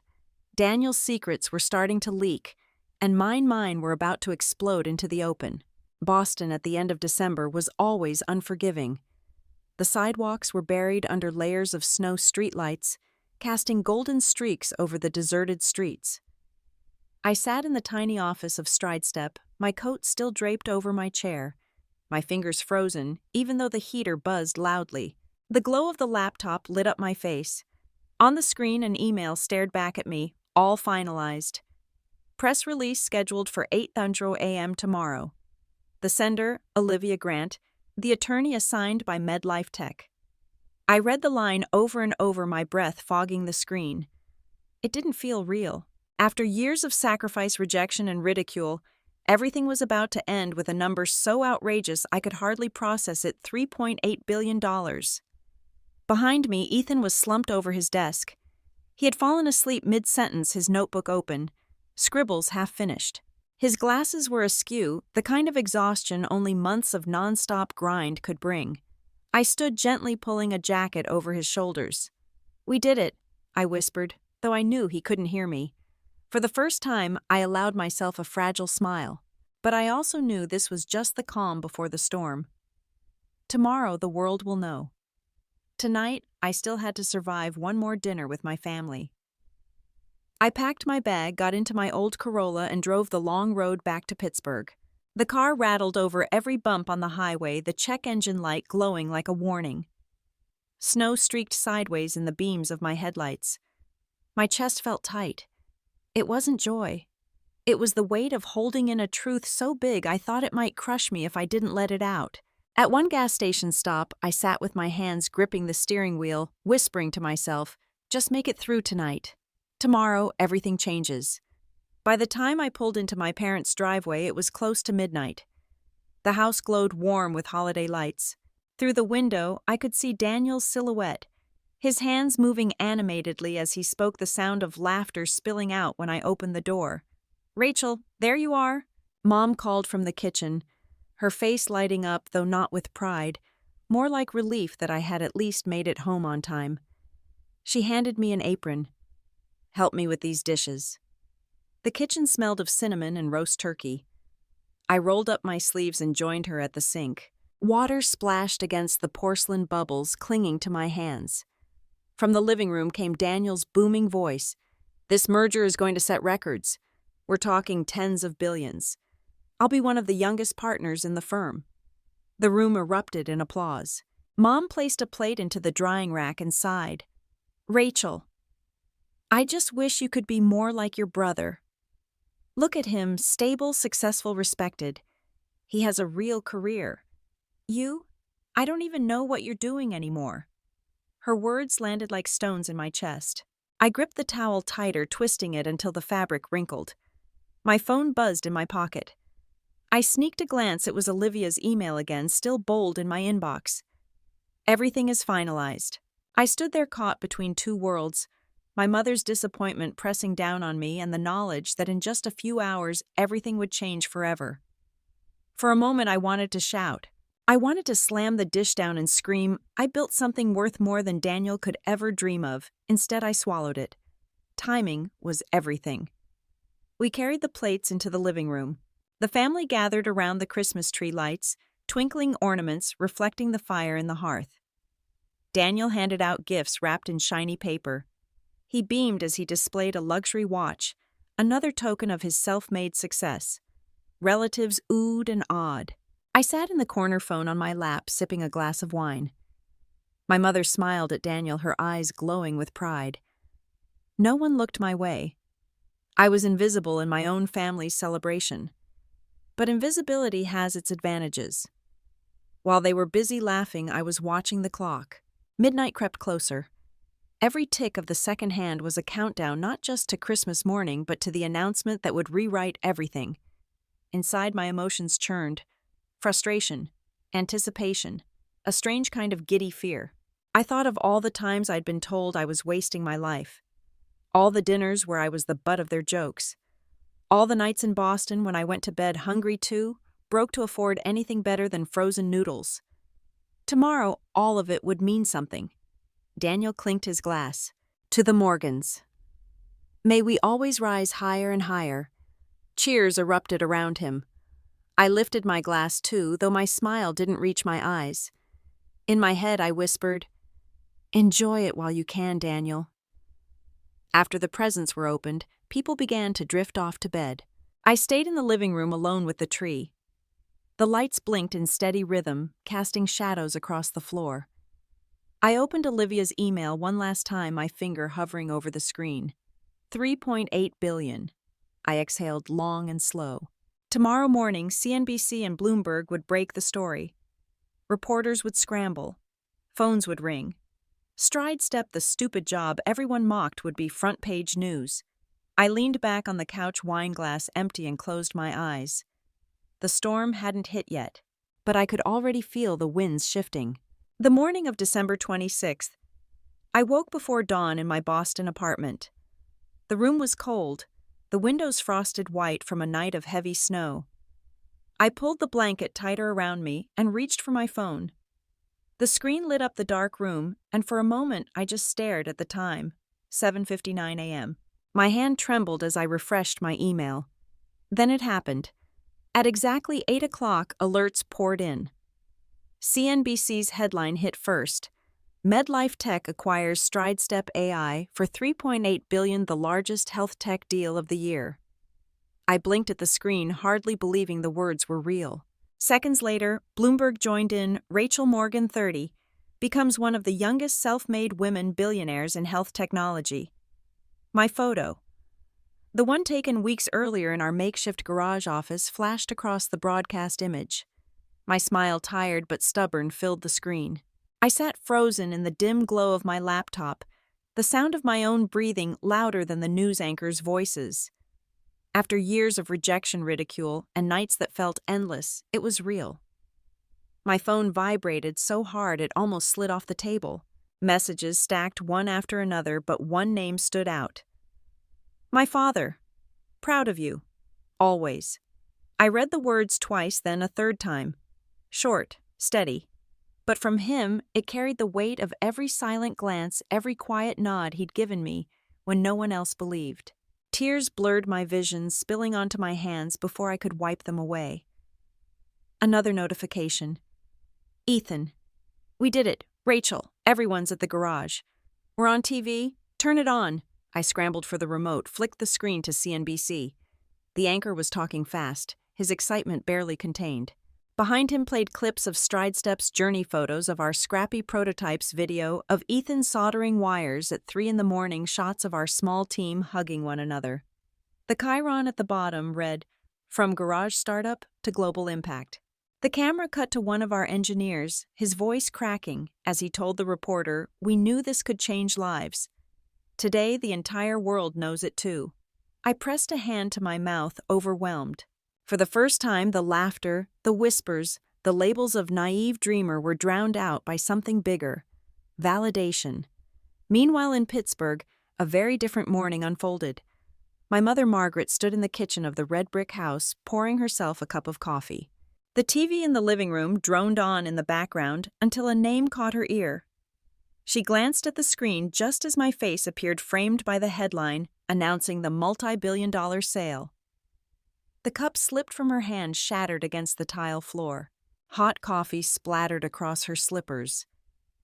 Daniel's secrets were starting to leak, and mine were about to explode into the open. Boston at the end of December was always unforgiving. The sidewalks were buried under layers of snow streetlights, casting golden streaks over the deserted streets. I sat in the tiny office of StrideStep, my coat still draped over my chair, my fingers frozen, even though the heater buzzed loudly. The glow of the laptop lit up my face. On the screen, an email stared back at me, all finalized. Press release scheduled for 8:00 a.m. tomorrow. The sender, Olivia Grant, the attorney assigned by MedLife Tech. I read the line over and over, my breath fogging the screen. It didn't feel real. After years of sacrifice, rejection, and ridicule, everything was about to end with a number so outrageous I could hardly process it: $3.8 billion. Behind me, Ethan was slumped over his desk. He had fallen asleep mid-sentence, his notebook open, scribbles half-finished. His glasses were askew, the kind of exhaustion only months of non-stop grind could bring. I stood gently, pulling a jacket over his shoulders. "We did it," I whispered, though I knew he couldn't hear me. For the first time, I allowed myself a fragile smile. But I also knew this was just the calm before the storm. Tomorrow, the world will know. Tonight, I still had to survive one more dinner with my family. I packed my bag, got into my old Corolla, and drove the long road back to Pittsburgh. The car rattled over every bump on the highway, the check engine light glowing like a warning. Snow streaked sideways in the beams of my headlights. My chest felt tight. It wasn't joy. It was the weight of holding in a truth so big I thought it might crush me if I didn't let it out. At one gas station stop, I sat with my hands gripping the steering wheel, whispering to myself, just make it through tonight. Tomorrow, everything changes. By the time I pulled into my parents' driveway, it was close to midnight. The house glowed warm with holiday lights. Through the window, I could see Daniel's silhouette, his hands moving animatedly as he spoke, the sound of laughter spilling out when I opened the door. "Rachel, there you are," Mom called from the kitchen, her face lighting up, though not with pride. more like relief that I had at least made it home on time. She handed me an apron. "Help me with these dishes." The kitchen smelled of cinnamon and roast turkey. I rolled up my sleeves and joined her at the sink. Water splashed against the porcelain bubbles clinging to my hands. From the living room came Daniel's booming voice. "This merger is going to set records. We're talking tens of billions. I'll be one of the youngest partners in the firm." The room erupted in applause. Mom placed a plate into the drying rack and sighed. "Rachel, I just wish you could be more like your brother. Look at him, stable, successful, respected. He has a real career. You? I don't even know what you're doing anymore." Her words landed like stones in my chest. I gripped the towel tighter, twisting it until the fabric wrinkled. My phone buzzed in my pocket. I sneaked a glance. It was Olivia's email again, still bold in my inbox. "Everything is finalized." I stood there caught between two worlds, my mother's disappointment pressing down on me and the knowledge that in just a few hours everything would change forever. For a moment I wanted to shout. I wanted to slam the dish down and scream, "I built something worth more than Daniel could ever dream of." Instead, I swallowed it. Timing was everything. We carried the plates into the living room. The family gathered around the Christmas tree lights, twinkling ornaments reflecting the fire in the hearth. Daniel handed out gifts wrapped in shiny paper. He beamed as he displayed a luxury watch, another token of his self-made success. Relatives oohed and awed. I sat in the corner phone on my lap, sipping a glass of wine. My mother smiled at Daniel, her eyes glowing with pride. No one looked my way. I was invisible in my own family's celebration. But invisibility has its advantages. While they were busy laughing, I was watching the clock. Midnight crept closer. Every tick of the second hand was a countdown not just to Christmas morning, but to the announcement that would rewrite everything. Inside, my emotions churned. Frustration, anticipation, a strange kind of giddy fear. I thought of all the times I'd been told I was wasting my life. All the dinners where I was the butt of their jokes. All the nights in Boston when I went to bed hungry too, broke to afford anything better than frozen noodles. Tomorrow, all of it would mean something. Daniel clinked his glass. "To the Morgans. May we always rise higher and higher." Cheers erupted around him. I lifted my glass too, though my smile didn't reach my eyes. In my head, I whispered, "Enjoy it while you can, Daniel." After the presents were opened, people began to drift off to bed. I stayed in the living room alone with the tree. The lights blinked in steady rhythm, casting shadows across the floor. I opened Olivia's email one last time, my finger hovering over the screen. 3.8 billion. I exhaled long and slow. Tomorrow morning, CNBC and Bloomberg would break the story. Reporters would scramble. Phones would ring. Stride Step, the stupid job everyone mocked, would be front-page news. I leaned back on the couch, wine glass empty, and closed my eyes. The storm hadn't hit yet, but I could already feel the winds shifting. The morning of December 26th, I woke before dawn in my Boston apartment. The room was cold, the windows frosted white from a night of heavy snow. I pulled the blanket tighter around me and reached for my phone. The screen lit up the dark room, and for a moment I just stared at the time, 7:59 a.m. My hand trembled as I refreshed my email. Then it happened. At exactly 8 o'clock, alerts poured in. CNBC's headline hit first. MedLife Tech acquires StrideStep AI for $3.8 billion, the largest health tech deal of the year. I blinked at the screen, hardly believing the words were real. Seconds later, Bloomberg joined in. Rachel Morgan, 30, becomes one of the youngest self-made women billionaires in health technology. My photo, the one taken weeks earlier in our makeshift garage office, flashed across the broadcast image. My smile, tired but stubborn, filled the screen. I sat frozen in the dim glow of my laptop, the sound of my own breathing louder than the news anchors' voices. After years of rejection, ridicule, and nights that felt endless, it was real. My phone vibrated so hard it almost slid off the table. Messages stacked one after another, but one name stood out. "My father. Proud of you. Always." I read the words twice, then a third time. Short, steady. But from him, it carried the weight of every silent glance, every quiet nod he'd given me when no one else believed. Tears blurred my vision, spilling onto my hands before I could wipe them away. Another notification. Ethan. We did it. Rachel. Everyone's at the garage. We're on TV. Turn it on. I scrambled for the remote, flicked the screen to CNBC. The anchor was talking fast, his excitement barely contained. Behind him played clips of Stride Step's journey photos of our scrappy prototypes, video of Ethan soldering wires at 3 a.m, shots of our small team hugging one another. The chyron at the bottom read, "From garage startup to global impact." The camera cut to one of our engineers, his voice cracking, as he told the reporter, "We knew this could change lives. Today, the entire world knows it too." I pressed a hand to my mouth, overwhelmed. For the first time, the laughter, the whispers, the labels of naive dreamer were drowned out by something bigger. Validation. Meanwhile in Pittsburgh, a very different morning unfolded. My mother Margaret stood in the kitchen of the red brick house, pouring herself a cup of coffee. The TV in the living room droned on in the background until a name caught her ear. She glanced at the screen just as my face appeared framed by the headline announcing the multi-billion-dollar sale. The cup slipped from her hand, shattered against the tile floor. Hot coffee splattered across her slippers.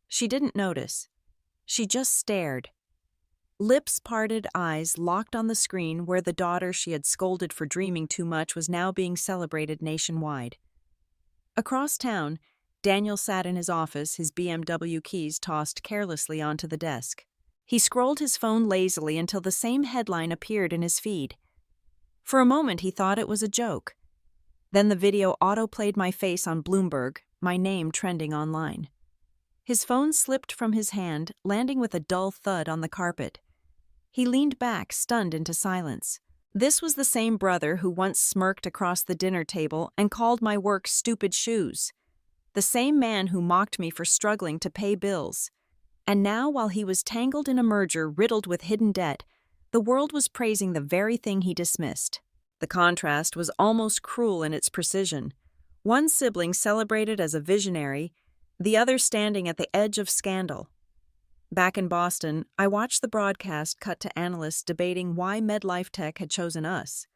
She didn't notice. She just stared. Lips parted, eyes locked on the screen where the daughter she had scolded for dreaming too much was now being celebrated nationwide. Across town, Daniel sat in his office, his BMW keys tossed carelessly onto the desk. He scrolled his phone lazily until the same headline appeared in his feed. For a moment he thought it was a joke. Then the video auto-played my face on Bloomberg, my name trending online. His phone slipped from his hand, landing with a dull thud on the carpet. He leaned back, stunned into silence. This was the same brother who once smirked across the dinner table and called my work stupid shoes. The same man who mocked me for struggling to pay bills. And now, while he was tangled in a merger riddled with hidden debt, the world was praising the very thing he dismissed. The contrast was almost cruel in its precision. One sibling celebrated as a visionary, the other standing at the edge of scandal. Back in Boston, I watched the broadcast cut to analysts debating why MedLife Tech had chosen us.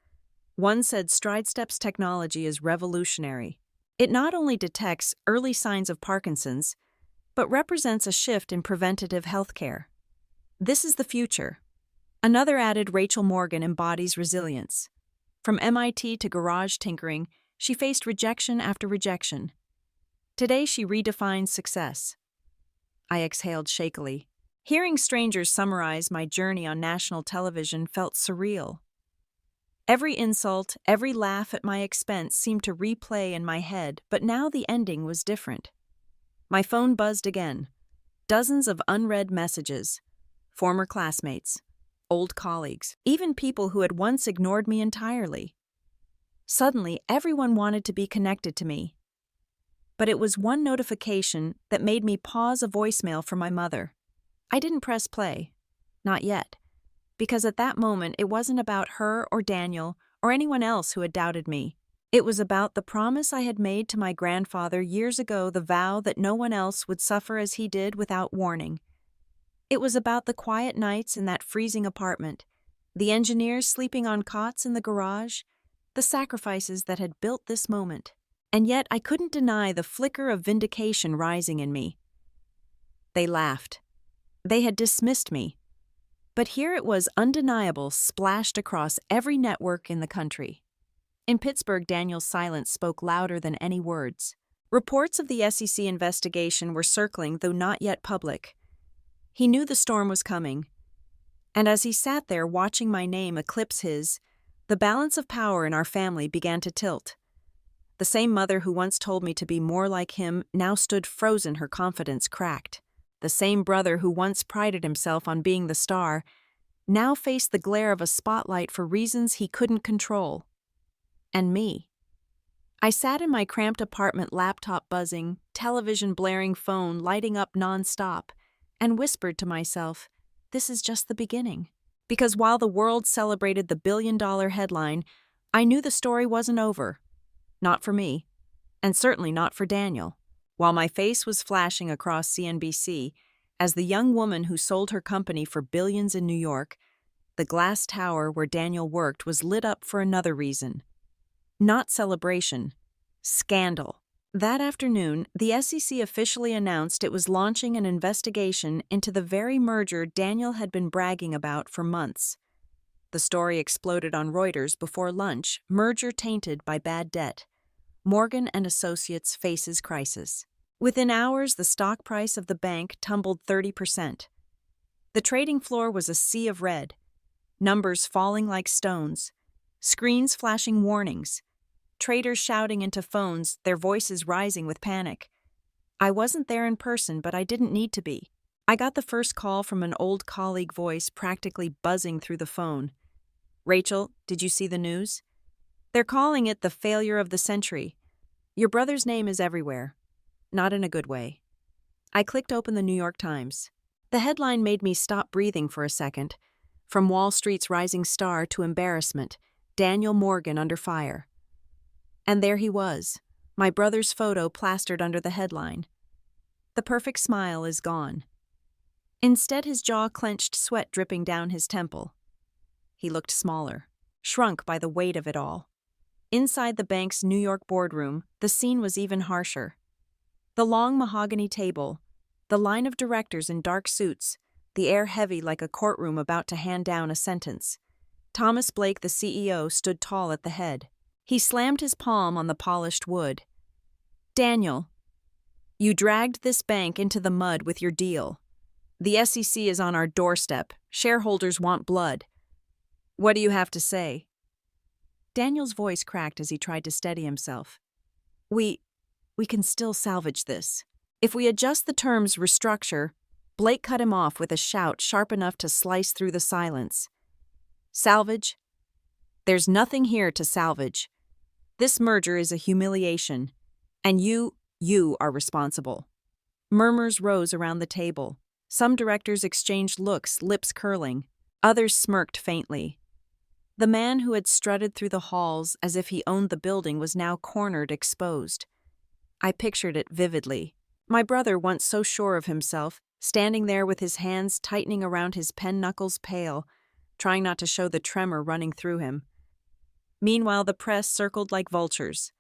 One said StrideStep's technology is revolutionary. It not only detects early signs of Parkinson's, but represents a shift in preventative healthcare. This is the future. Another added Rachel Morgan embodies resilience. From MIT to garage tinkering, she faced rejection after rejection. Today she redefines success. I exhaled shakily. Hearing strangers summarize my journey on national television felt surreal. Every insult, every laugh at my expense seemed to replay in my head, but now the ending was different. My phone buzzed again. Dozens of unread messages. Former classmates. Old colleagues, even people who had once ignored me entirely. Suddenly, everyone wanted to be connected to me. But it was one notification that made me pause a voicemail from my mother. I didn't press play. Not yet. Because at that moment, it wasn't about her or Daniel or anyone else who had doubted me. It was about the promise I had made to my grandfather years ago, the vow that no one else would suffer as he did without warning. It was about the quiet nights in that freezing apartment, the engineers sleeping on cots in the garage, the sacrifices that had built this moment. And yet I couldn't deny the flicker of vindication rising in me. They laughed. They had dismissed me. But here it was undeniable, splashed across every network in the country. In Pittsburgh, Daniel's silence spoke louder than any words. Reports of the SEC investigation were circling, though not yet public. He knew the storm was coming. And as he sat there watching my name eclipse his, the balance of power in our family began to tilt. The same mother who once told me to be more like him now stood frozen, her confidence cracked. The same brother who once prided himself on being the star now faced the glare of a spotlight for reasons he couldn't control. And me. I sat in my cramped apartment, laptop buzzing, television blaring, phone lighting up nonstop, and whispered to myself, this is just the beginning. Because while the world celebrated the billion-dollar headline, I knew the story wasn't over. Not for me, and certainly not for Daniel. while my face was flashing across CNBC as the young woman who sold her company for billions in New York, the glass tower where Daniel worked was lit up for another reason. Not celebration, scandal. That afternoon, the SEC officially announced it was launching an investigation into the very merger Daniel had been bragging about for months. The story exploded on Reuters before lunch, merger tainted by bad debt. Morgan and Associates faces crisis. Within hours, the stock price of the bank tumbled 30%. The trading floor was a sea of red, numbers falling like stones, screens flashing warnings, traders shouting into phones, their voices rising with panic. I wasn't there in person, but I didn't need to be. I got the first call from an old colleague voice practically buzzing through the phone. "Rachel, did you see the news? They're calling it the failure of the century. Your brother's name is everywhere. Not in a good way." I clicked open the New York Times. The headline made me stop breathing for a second. From Wall Street's rising star to embarrassment, Daniel Morgan under fire. And there he was, my brother's photo plastered under the headline. The perfect smile is gone. Instead, his jaw clenched, sweat dripping down his temple. He looked smaller, shrunk by the weight of it all. Inside the bank's New York boardroom, the scene was even harsher. The long mahogany table, the line of directors in dark suits, the air heavy like a courtroom about to hand down a sentence. Thomas Blake, the CEO, stood tall at the head. He slammed his palm on the polished wood. "Daniel, you dragged this bank into the mud with your deal. The SEC is on our doorstep. Shareholders want blood. What do you have to say?" Daniel's voice cracked as he tried to steady himself. We can still salvage this. If we adjust the terms restructure." Blake cut him off with a shout sharp enough to slice through the silence. "Salvage? There's nothing here to salvage. This merger is a humiliation, and you are responsible." Murmurs rose around the table. Some directors exchanged looks, lips curling. Others smirked faintly. The man who had strutted through the halls as if he owned the building was now cornered, exposed. I pictured it vividly. My brother, once so sure of himself, standing there with his hands tightening around his pen knuckles pale, trying not to show the tremor running through him. Meanwhile, the press circled like vultures.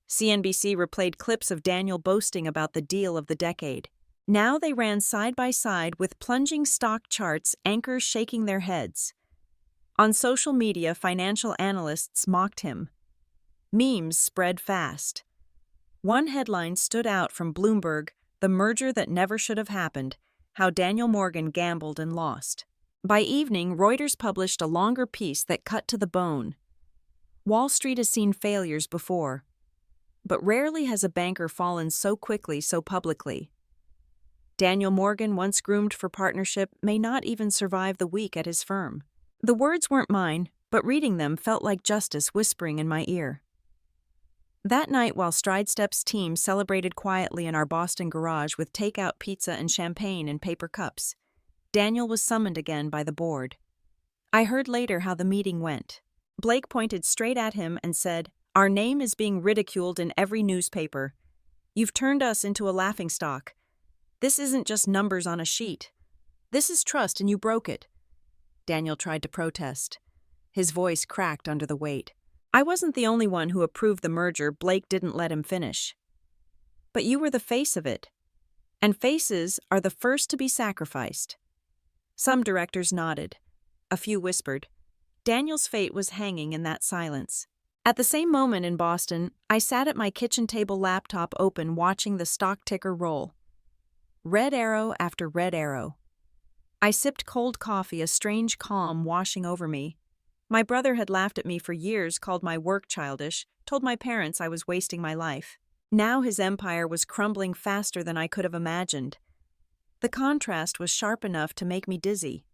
CNBC replayed clips of Daniel boasting about the deal of the decade. Now they ran side by side with plunging stock charts, anchors shaking their heads. On social media, financial analysts mocked him. Memes spread fast. One headline stood out from Bloomberg: "The merger that never should have happened, how Daniel Morgan gambled and lost." By evening, Reuters published a longer piece that cut to the bone. Wall Street has seen failures before, but rarely has a banker fallen so quickly, so publicly. Daniel Morgan, once groomed for partnership, may not even survive the week at his firm. The words weren't mine, but reading them felt like justice whispering in my ear. That night, while Stridestep's team celebrated quietly in our Boston garage with takeout pizza and champagne in paper cups, Daniel was summoned again by the board. I heard later how the meeting went. Blake pointed straight at him and said, "Our name is being ridiculed in every newspaper. You've turned us into a laughingstock. This isn't just numbers on a sheet. This is trust, and you broke it." Daniel tried to protest. His voice cracked under the weight. I wasn't the only one who approved the merger. Blake didn't let him finish. "But you were the face of it. And faces are the first to be sacrificed." Some directors nodded. A few whispered. Daniel's fate was hanging in that silence. At the same moment in Boston, I sat at my kitchen table laptop open watching the stock ticker roll. Red arrow after red arrow. I sipped cold coffee, a strange calm washing over me. My brother had laughed at me for years, called my work childish, told my parents I was wasting my life. Now his empire was crumbling faster than I could have imagined. The contrast was sharp enough to make me dizzy.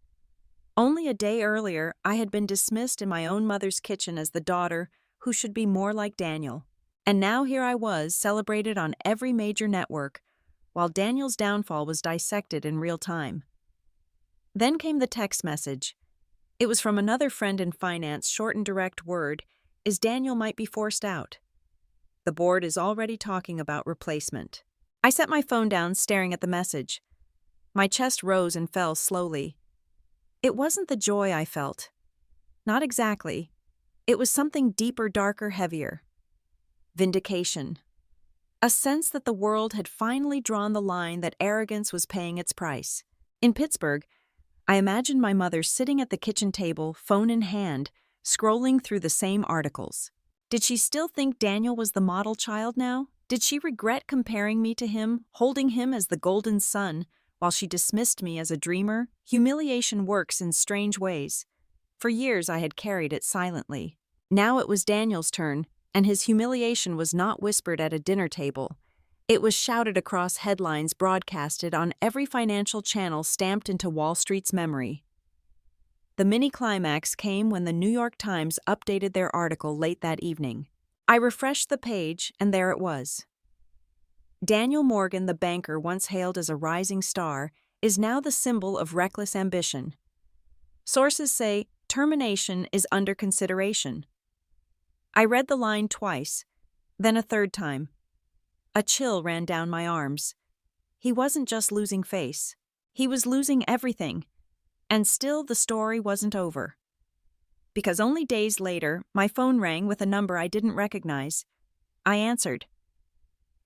Only a day earlier, I had been dismissed in my own mother's kitchen as the daughter who should be more like Daniel. And now here I was, celebrated on every major network, while Daniel's downfall was dissected in real time. Then came the text message. It was from another friend in finance, short and direct word, is Daniel might be forced out. The board is already talking about replacement. I set my phone down, staring at the message. My chest rose and fell slowly. It wasn't the joy I felt. Not exactly. It was something deeper, darker, heavier. Vindication. A sense that the world had finally drawn the line, that arrogance was paying its price. In Pittsburgh, I imagined my mother sitting at the kitchen table, phone in hand, scrolling through the same articles. Did she still think Daniel was the model child now? Did she regret comparing me to him, holding him as the golden son, while she dismissed me as a dreamer? Humiliation works in strange ways. For years I had carried it silently. Now it was Daniel's turn, and his humiliation was not whispered at a dinner table. It was shouted across headlines, broadcasted on every financial channel, stamped into Wall Street's memory. The mini-climax came when the New York Times updated their article late that evening. I refreshed the page, and there it was. Daniel Morgan, the banker once hailed as a rising star, is now the symbol of reckless ambition. Sources say termination is under consideration. I read the line twice, then a third time. A chill ran down my arms. He wasn't just losing face. He was losing everything. And still the story wasn't over. Because only days later, my phone rang with a number I didn't recognize. I answered.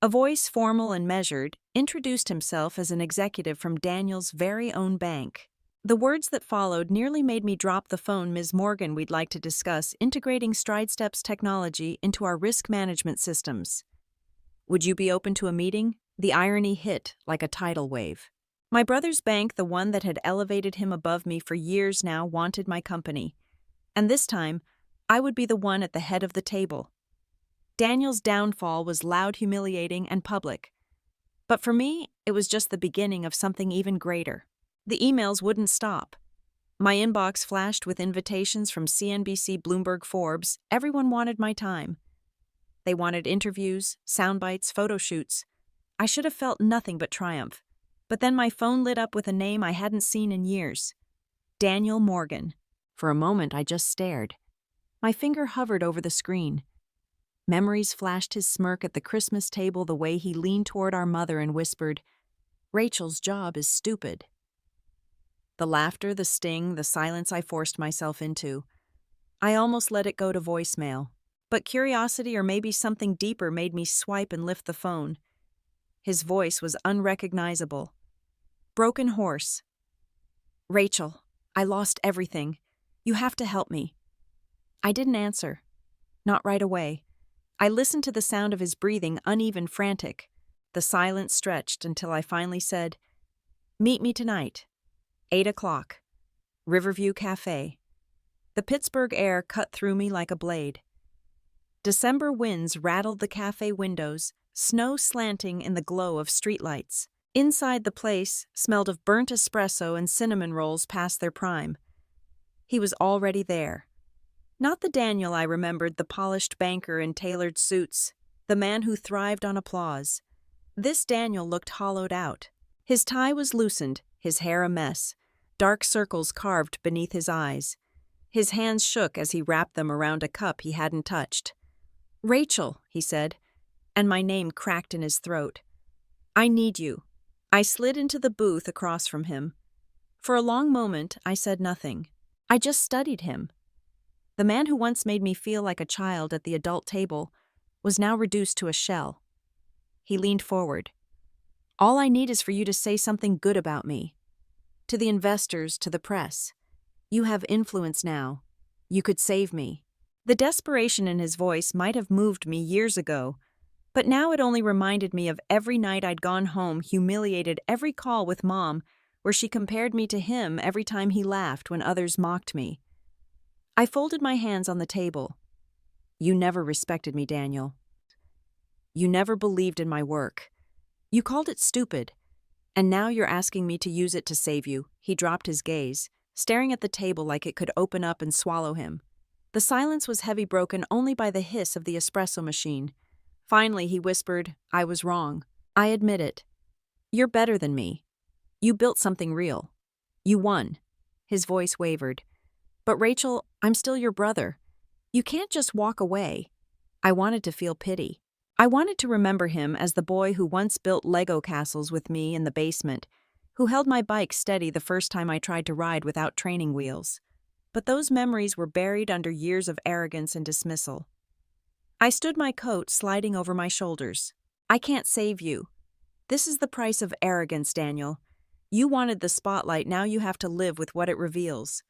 A voice, formal and measured, introduced himself as an executive from Daniel's very own bank. The words that followed nearly made me drop the phone. "Ms. Morgan, we'd like to discuss integrating StrideStep's technology into our risk management systems. Would you be open to a meeting?" The irony hit like a tidal wave. My brother's bank, the one that had elevated him above me for years now, wanted my company. And this time, I would be the one at the head of the table. Daniel's downfall was loud, humiliating, and public. But for me, it was just the beginning of something even greater. The emails wouldn't stop. My inbox flashed with invitations from CNBC, Bloomberg, Forbes. Everyone wanted my time. They wanted interviews, sound bites, photo shoots. I should have felt nothing but triumph. But then my phone lit up with a name I hadn't seen in years. Daniel Morgan. For a moment, I just stared. My finger hovered over the screen. Memories flashed his smirk at the Christmas table, the way he leaned toward our mother and whispered, "Rachel's job is stupid." The laughter, the sting, the silence I forced myself into. I almost let it go to voicemail. But curiosity, or maybe something deeper, made me swipe and lift the phone. His voice was unrecognizable. Broken, hoarse. "Rachel, I lost everything. You have to help me." I didn't answer. Not right away. I listened to the sound of his breathing, uneven, frantic. The silence stretched until I finally said, "Meet me tonight. 8 o'clock. Riverview Cafe." The Pittsburgh air cut through me like a blade. December winds rattled the cafe windows, snow slanting in the glow of streetlights. Inside, the place smelled of burnt espresso and cinnamon rolls past their prime. He was already there. Not the Daniel I remembered, the polished banker in tailored suits, the man who thrived on applause. This Daniel looked hollowed out. His tie was loosened, his hair a mess, dark circles carved beneath his eyes. His hands shook as he wrapped them around a cup he hadn't touched. "Rachel," he said, and my name cracked in his throat. "I need you." I slid into the booth across from him. For a long moment, I said nothing. I just studied him. The man who once made me feel like a child at the adult table was now reduced to a shell. He leaned forward. "All I need is for you to say something good about me. To the investors, to the press. You have influence now. You could save me." The desperation in his voice might have moved me years ago, but now it only reminded me of every night I'd gone home humiliated, every call with Mom where she compared me to him every time he laughed when others mocked me. I folded my hands on the table. "You never respected me, Daniel. You never believed in my work. You called it stupid. And now you're asking me to use it to save you." He dropped his gaze, staring at the table like it could open up and swallow him. The silence was heavy, broken only by the hiss of the espresso machine. Finally, he whispered, "I was wrong. I admit it. You're better than me. You built something real. You won." His voice wavered. "But Rachel, I'm still your brother. You can't just walk away." I wanted to feel pity. I wanted to remember him as the boy who once built Lego castles with me in the basement, who held my bike steady the first time I tried to ride without training wheels. But those memories were buried under years of arrogance and dismissal. I stood my coat sliding over my shoulders. I can't save you. This is the price of arrogance, Daniel. You wanted the spotlight, now you have to live with what it reveals.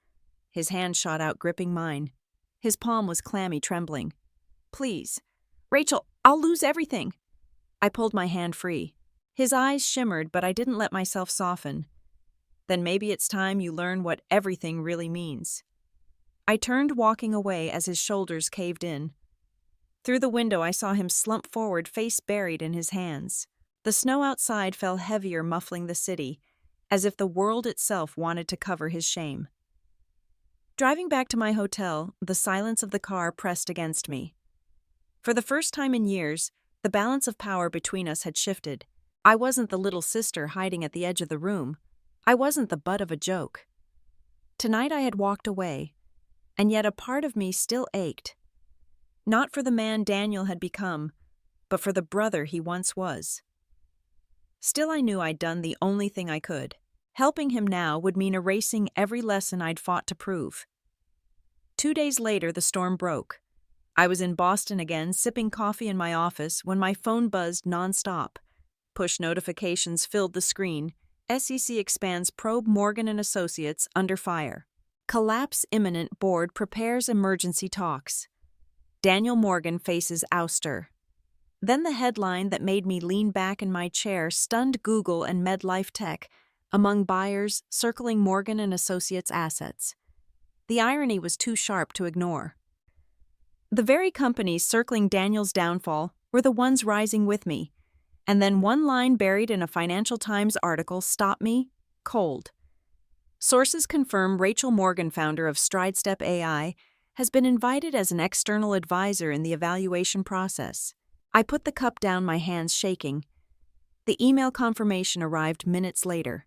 His hand shot out, gripping mine. His palm was clammy, trembling. Please. Rachel, I'll lose everything. I pulled my hand free. His eyes shimmered, but I didn't let myself soften. Then maybe it's time you learn what everything really means. I turned, walking away as his shoulders caved in. Through the window, I saw him slump forward, face buried in his hands. The snow outside fell heavier, muffling the city, as if the world itself wanted to cover his shame. Driving back to my hotel, the silence of the car pressed against me. For the first time in years, the balance of power between us had shifted. I wasn't the little sister hiding at the edge of the room. I wasn't the butt of a joke. Tonight I had walked away, and yet a part of me still ached. Not for the man Daniel had become, but for the brother he once was. Still, I knew I'd done the only thing I could. Helping him now would mean erasing every lesson I'd fought to prove. 2 days later, the storm broke. I was in Boston again, sipping coffee in my office, when my phone buzzed nonstop. Push notifications filled the screen. SEC expands probe Morgan & Associates under fire. Collapse imminent, board prepares emergency talks. Daniel Morgan faces ouster. Then the headline that made me lean back in my chair stunned Google and MedLife Tech among buyers circling Morgan & Associates assets. The irony was too sharp to ignore. The very companies circling Daniel's downfall were the ones rising with me, and then one line buried in a Financial Times article stopped me cold. Sources confirm Rachel Morgan, founder of StrideStep AI, has been invited as an external advisor in the evaluation process. I put the cup down, my hands shaking. The email confirmation arrived minutes later.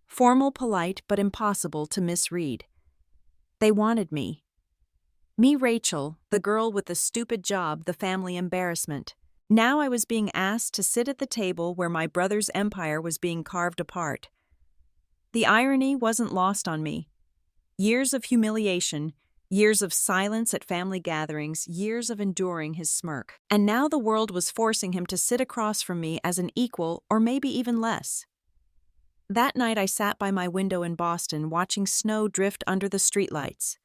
Formal, polite, but impossible to misread. They wanted me. Me, Rachel, the girl with the stupid job, the family embarrassment. Now I was being asked to sit at the table where my brother's empire was being carved apart. The irony wasn't lost on me. Years of humiliation, years of silence at family gatherings, years of enduring his smirk. And now the world was forcing him to sit across from me as an equal, or maybe even less. That night I sat by my window in Boston, watching snow drift under the streetlights.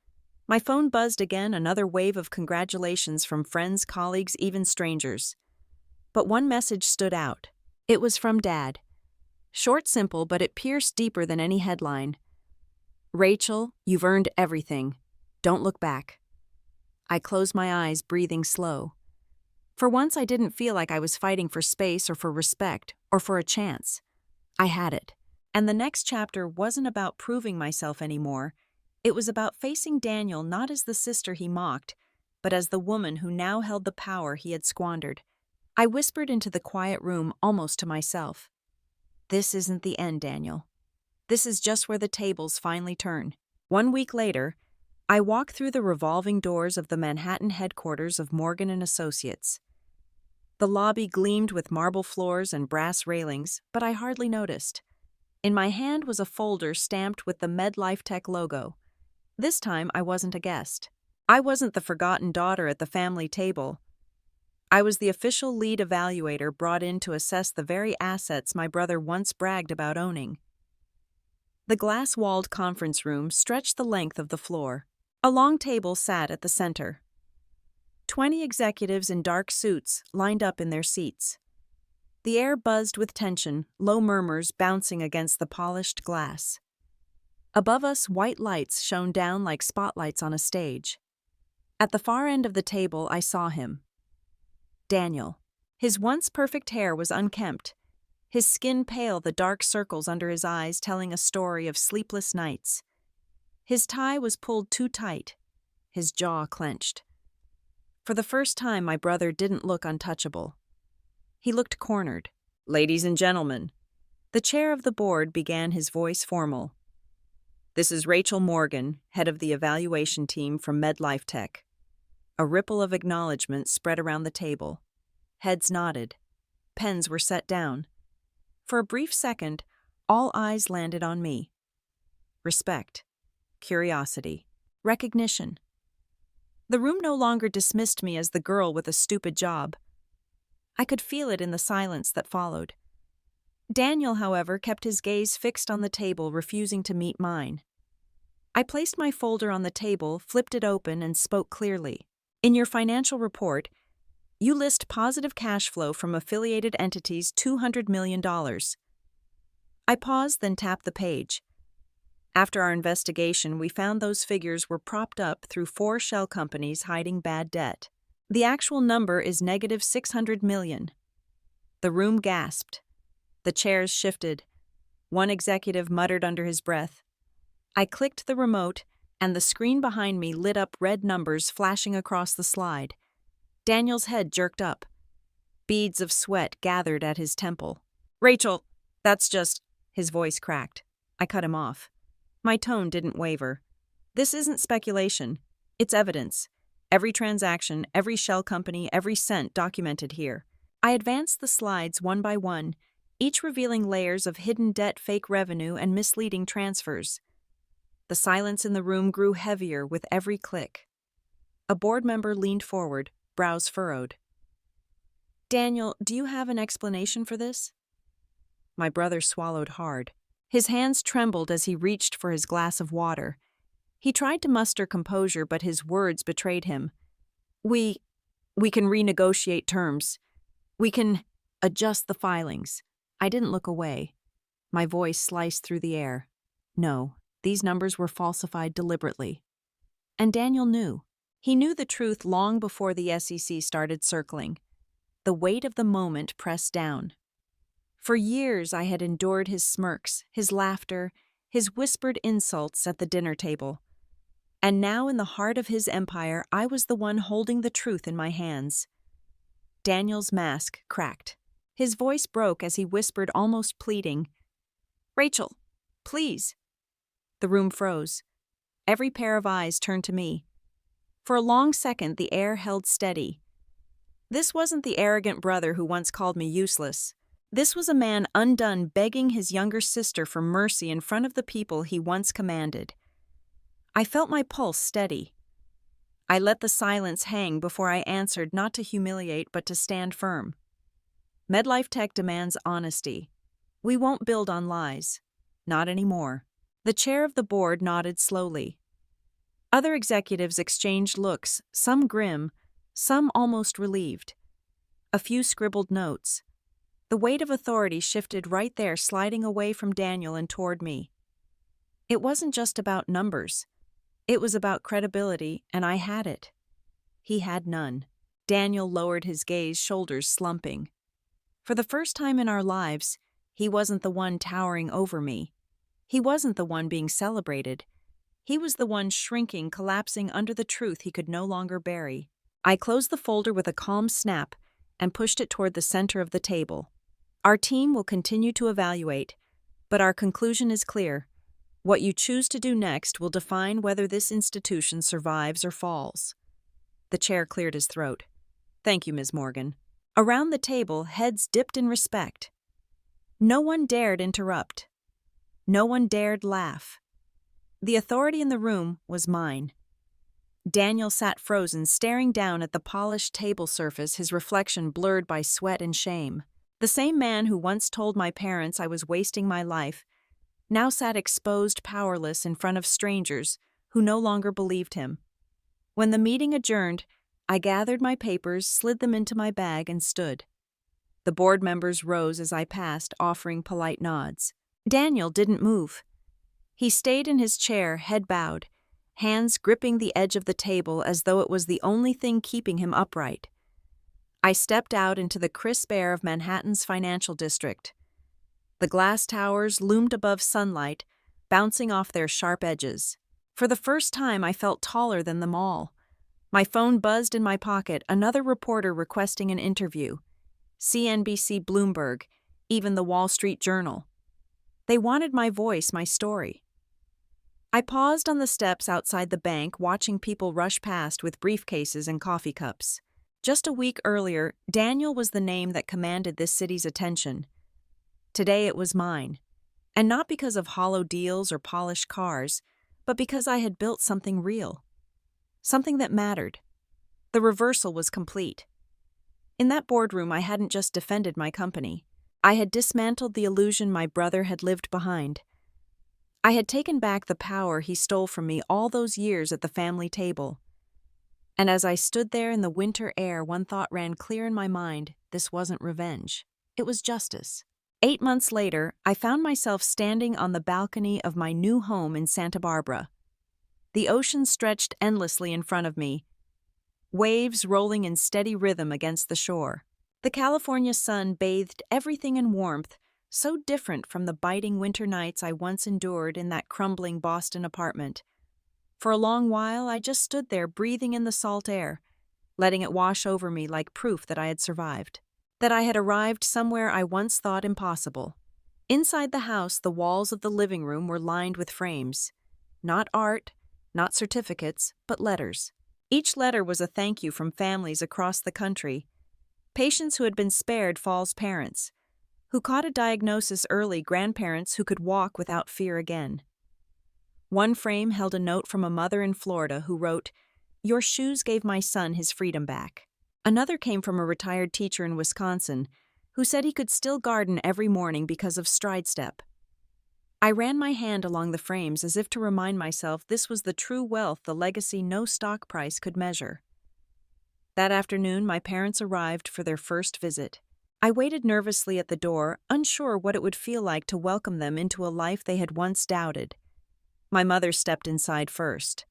My phone buzzed again, another wave of congratulations from friends, colleagues, even strangers. But one message stood out. It was from Dad. Short, simple, but it pierced deeper than any headline. Rachel, you've earned everything. Don't look back. I closed my eyes, breathing slow. For once, I didn't feel like I was fighting for space or for respect or for a chance. I had it. And the next chapter wasn't about proving myself anymore. It was about facing Daniel not as the sister he mocked, but as the woman who now held the power he had squandered. I whispered into the quiet room, almost to myself. This isn't the end, Daniel. This is just where the tables finally turn. 1 week later, I walked through the revolving doors of the Manhattan headquarters of Morgan & Associates. The lobby gleamed with marble floors and brass railings, but I hardly noticed. In my hand was a folder stamped with the MedLife Tech logo. This time, I wasn't a guest. I wasn't the forgotten daughter at the family table. I was the official lead evaluator brought in to assess the very assets my brother once bragged about owning. The glass-walled conference room stretched the length of the floor. A long table sat at the center. 20 executives in dark suits lined up in their seats. The air buzzed with tension, low murmurs bouncing against the polished glass. Above us, white lights shone down like spotlights on a stage. At the far end of the table, I saw him. Daniel. His once perfect hair was unkempt, his skin pale, the dark circles under his eyes telling a story of sleepless nights. His tie was pulled too tight, his jaw clenched. For the first time, my brother didn't look untouchable. He looked cornered. Ladies and gentlemen. The chair of the board began, his voice formal. This is Rachel Morgan, head of the evaluation team from MedLife Tech. A ripple of acknowledgement spread around the table. Heads nodded. Pens were set down. For a brief second, all eyes landed on me. Respect, curiosity, recognition. The room no longer dismissed me as the girl with a stupid job. I could feel it in the silence that followed. Daniel, however, kept his gaze fixed on the table, refusing to meet mine. I placed my folder on the table, flipped it open, and spoke clearly. In your financial report, you list positive cash flow from affiliated entities $200 million. I paused, then tapped the page. After our investigation, we found those figures were propped up through 4 shell companies hiding bad debt. The actual number is negative $600 million. The room gasped. The chairs shifted. One executive muttered under his breath. I clicked the remote, and the screen behind me lit up red numbers flashing across the slide. Daniel's head jerked up. Beads of sweat gathered at his temple. "Rachel, that's just—" His voice cracked. I cut him off. My tone didn't waver. "This isn't speculation. It's evidence. Every transaction, every shell company, every cent documented here." I advanced the slides one by one, each revealing layers of hidden debt, fake revenue, and misleading transfers. The silence in the room grew heavier with every click. A board member leaned forward, brows furrowed. "Daniel, do you have an explanation for this?" My brother swallowed hard. His hands trembled as he reached for his glass of water. He tried to muster composure, but his words betrayed him. We can renegotiate terms. We can adjust the filings." I didn't look away. My voice sliced through the air. No, these numbers were falsified deliberately. And Daniel knew. He knew the truth long before the SEC started circling. The weight of the moment pressed down. For years I had endured his smirks, his laughter, his whispered insults at the dinner table. And now in the heart of his empire, I was the one holding the truth in my hands. Daniel's mask cracked. His voice broke as he whispered, almost pleading, "Rachel, please." The room froze. Every pair of eyes turned to me. For a long second, the air held steady. This wasn't the arrogant brother who once called me useless. This was a man undone, begging his younger sister for mercy in front of the people he once commanded. I felt my pulse steady. I let the silence hang before I answered, not to humiliate but to stand firm. MedLife Tech demands honesty. We won't build on lies. Not anymore. The chair of the board nodded slowly. Other executives exchanged looks, some grim, some almost relieved. A few scribbled notes. The weight of authority shifted right there, sliding away from Daniel and toward me. It wasn't just about numbers. It was about credibility, and I had it. He had none. Daniel lowered his gaze, shoulders slumping. For the first time in our lives, he wasn't the one towering over me. He wasn't the one being celebrated. He was the one shrinking, collapsing under the truth he could no longer bury. I closed the folder with a calm snap and pushed it toward the center of the table. Our team will continue to evaluate, but our conclusion is clear. What you choose to do next will define whether this institution survives or falls. The chair cleared his throat. "Thank you, Ms. Morgan." Around the table, heads dipped in respect. No one dared interrupt. No one dared laugh. The authority in the room was mine. Daniel sat frozen, staring down at the polished table surface, his reflection blurred by sweat and shame. The same man who once told my parents I was wasting my life now sat exposed, powerless, in front of strangers who no longer believed him. When the meeting adjourned, I gathered my papers, slid them into my bag, and stood. The board members rose as I passed, offering polite nods. Daniel didn't move. He stayed in his chair, head bowed, hands gripping the edge of the table as though it was the only thing keeping him upright. I stepped out into the crisp air of Manhattan's financial district. The glass towers loomed above sunlight, bouncing off their sharp edges. For the first time, I felt taller than them all. My phone buzzed in my pocket, another reporter requesting an interview. CNBC, Bloomberg, even the Wall Street Journal. They wanted my voice, my story. I paused on the steps outside the bank, watching people rush past with briefcases and coffee cups. Just a week earlier, Daniel was the name that commanded this city's attention. Today it was mine. And not because of hollow deals or polished cars, but because I had built something real. Something that mattered. The reversal was complete. In that boardroom, I hadn't just defended my company. I had dismantled the illusion my brother had lived behind. I had taken back the power he stole from me all those years at the family table. And as I stood there in the winter air, one thought ran clear in my mind: this wasn't revenge. It was justice. 8 months later, I found myself standing on the balcony of my new home in Santa Barbara. The ocean stretched endlessly in front of me, waves rolling in steady rhythm against the shore. The California sun bathed everything in warmth, so different from the biting winter nights I once endured in that crumbling Boston apartment. For a long while, I just stood there breathing in the salt air, letting it wash over me like proof that I had survived, that I had arrived somewhere I once thought impossible. Inside the house, the walls of the living room were lined with frames. Not art, not certificates, but letters. Each letter was a thank you from families across the country. Patients who had been spared falls parents, who caught a diagnosis early, grandparents who could walk without fear again. One frame held a note from a mother in Florida who wrote, "Your shoes gave my son his freedom back." Another came from a retired teacher in Wisconsin who said he could still garden every morning because of Stride Step. I ran my hand along the frames as if to remind myself this was the true wealth, the legacy no stock price could measure. That afternoon, my parents arrived for their first visit. I waited nervously at the door, unsure what it would feel like to welcome them into a life they had once doubted. My mother stepped inside first.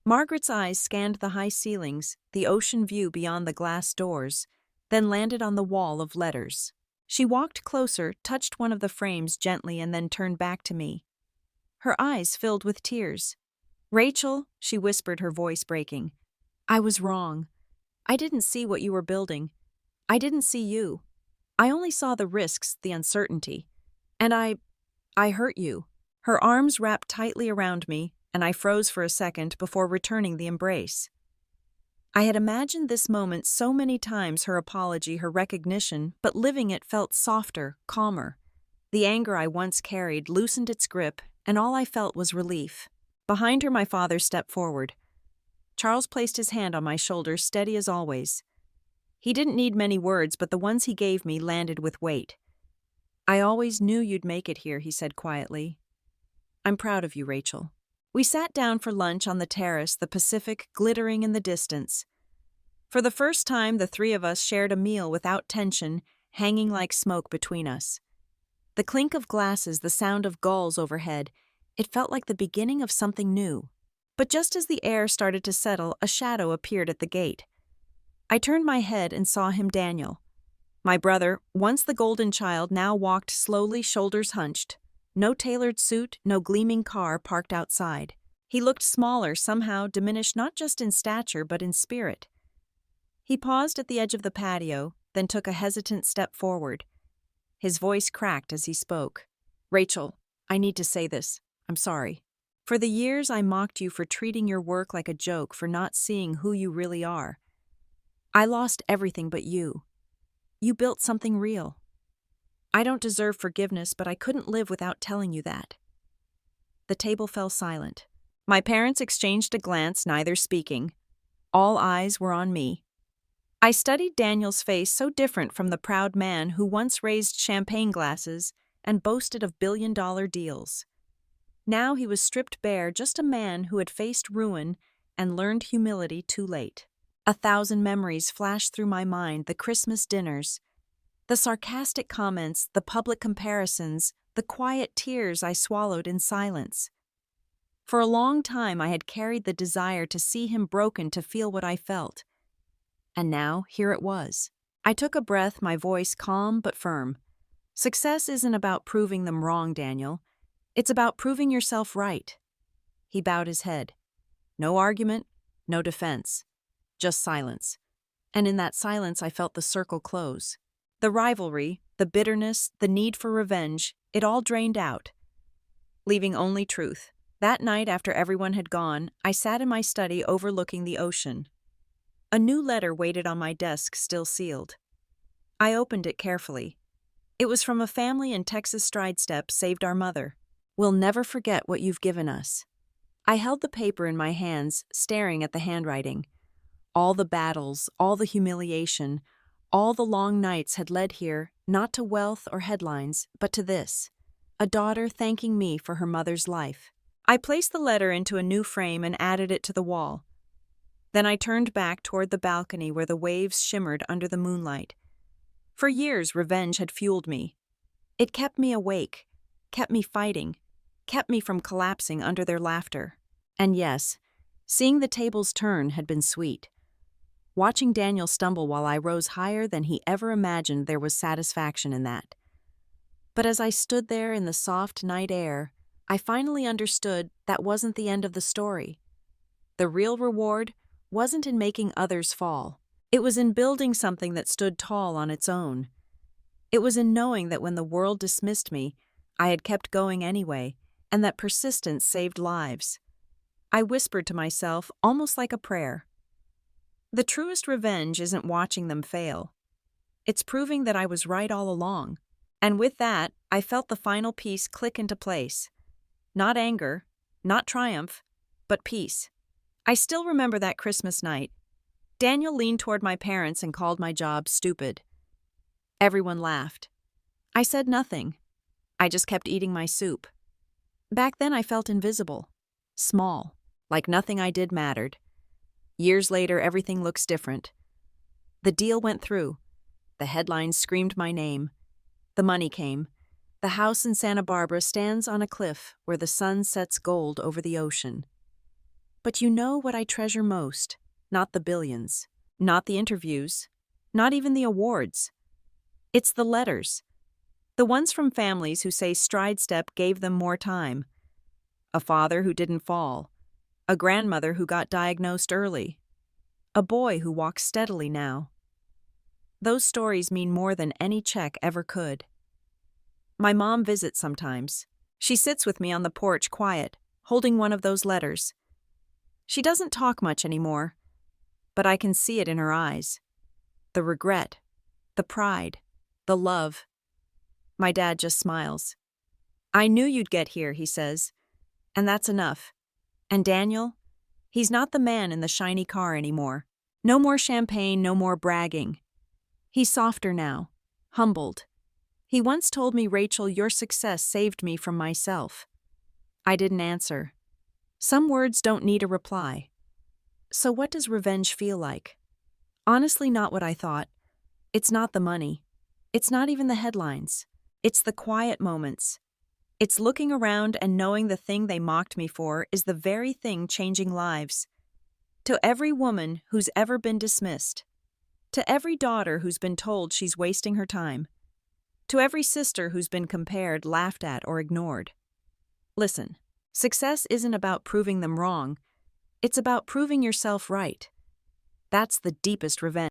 Margaret's eyes scanned the high ceilings, the ocean view beyond the glass doors, then landed on the wall of letters. She walked closer, touched one of the frames gently, and then turned back to me. Her eyes filled with tears. "Rachel," she whispered, her voice breaking, "I was wrong. I didn't see what you were building. I didn't see you. I only saw the risks, the uncertainty. And I hurt you." Her arms wrapped tightly around me, and I froze for a second before returning the embrace. I had imagined this moment so many times, her apology, her recognition, but living it felt softer, calmer. The anger I once carried loosened its grip, and all I felt was relief. Behind her, my father stepped forward. Charles placed his hand on my shoulder, steady as always. He didn't need many words, but the ones he gave me landed with weight. "I always knew you'd make it here," he said quietly. "I'm proud of you, Rachel." We sat down for lunch on the terrace, the Pacific glittering in the distance. For the first time, the three of us shared a meal without tension, hanging like smoke between us. The clink of glasses, the sound of gulls overhead, it felt like the beginning of something new. But just as the air started to settle, a shadow appeared at the gate. I turned my head and saw him, Daniel. My brother, once the golden child, now walked slowly, shoulders hunched. No tailored suit, no gleaming car parked outside. He looked smaller, somehow diminished not just in stature but in spirit. He paused at the edge of the patio, then took a hesitant step forward. His voice cracked as he spoke. "Rachel, I need to say this. I'm sorry. For the years I mocked you for treating your work like a joke, for not seeing who you really are. I lost everything but you. You built something real. I don't deserve forgiveness, but I couldn't live without telling you that." The table fell silent. My parents exchanged a glance, neither speaking. All eyes were on me. I studied Daniel's face, so different from the proud man who once raised champagne glasses and boasted of billion-dollar deals. Now he was stripped bare, just a man who had faced ruin and learned humility too late. 1,000 memories flashed through my mind: the Christmas dinners, the sarcastic comments, the public comparisons, the quiet tears I swallowed in silence. For a long time I had carried the desire to see him broken, to feel what I felt. And now, here it was. I took a breath, my voice calm but firm. "Success isn't about proving them wrong, Daniel. It's about proving yourself right." He bowed his head. No argument, no defense. Just silence. And in that silence I felt the circle close. The rivalry, the bitterness, the need for revenge, it all drained out, leaving only truth. That night, after everyone had gone, I sat in my study overlooking the ocean. A new letter waited on my desk, still sealed. I opened it carefully. It was from a family in Texas. Stride Step saved our mother. We'll never forget what you've given us. I held the paper in my hands, staring at the handwriting. All the battles, all the humiliation, all the long nights had led here, not to wealth or headlines, but to this: a daughter thanking me for her mother's life. I placed the letter into a new frame and added it to the wall. Then I turned back toward the balcony where the waves shimmered under the moonlight. For years, revenge had fueled me. It kept me awake, kept me fighting, kept me from collapsing under their laughter. And yes, seeing the tables turn had been sweet. Watching Daniel stumble while I rose higher than he ever imagined, there was satisfaction in that. But as I stood there in the soft night air, I finally understood that wasn't the end of the story. The real reward wasn't in making others fall. It was in building something that stood tall on its own. It was in knowing that when the world dismissed me, I had kept going anyway, and that persistence saved lives. I whispered to myself, almost like a prayer. The truest revenge isn't watching them fail. It's proving that I was right all along. And with that, I felt the final piece click into place. Not anger, not triumph, but peace. I still remember that Christmas night. Daniel leaned toward my parents and called my job stupid. Everyone laughed. I said nothing. I just kept eating my soup. Back then I felt invisible, small, like nothing I did mattered. Years later, everything looks different. The deal went through. The headlines screamed my name. The money came. The house in Santa Barbara stands on a cliff where the sun sets gold over the ocean. But you know what I treasure most? Not the billions, not the interviews, not even the awards. It's the letters. The ones from families who say Stride Step gave them more time. A father who didn't fall. A grandmother who got diagnosed early. A boy who walks steadily now. Those stories mean more than any check ever could. My mom visits sometimes. She sits with me on the porch, quiet, holding one of those letters. She doesn't talk much anymore, but I can see it in her eyes. The regret, the pride, the love. My dad just smiles. I knew you'd get here, he says, and that's enough. And Daniel, he's not the man in the shiny car anymore. No more champagne, no more bragging. He's softer now, humbled. He once told me, Rachel, your success saved me from myself. I didn't answer. Some words don't need a reply. So what does revenge feel like? Honestly, not what I thought. It's not the money. It's not even the headlines. It's the quiet moments. It's looking around and knowing the thing they mocked me for is the very thing changing lives. To every woman who's ever been dismissed. To every daughter who's been told she's wasting her time. To every sister who's been compared, laughed at, or ignored. Listen, success isn't about proving them wrong. It's about proving yourself right. That's the deepest revenge.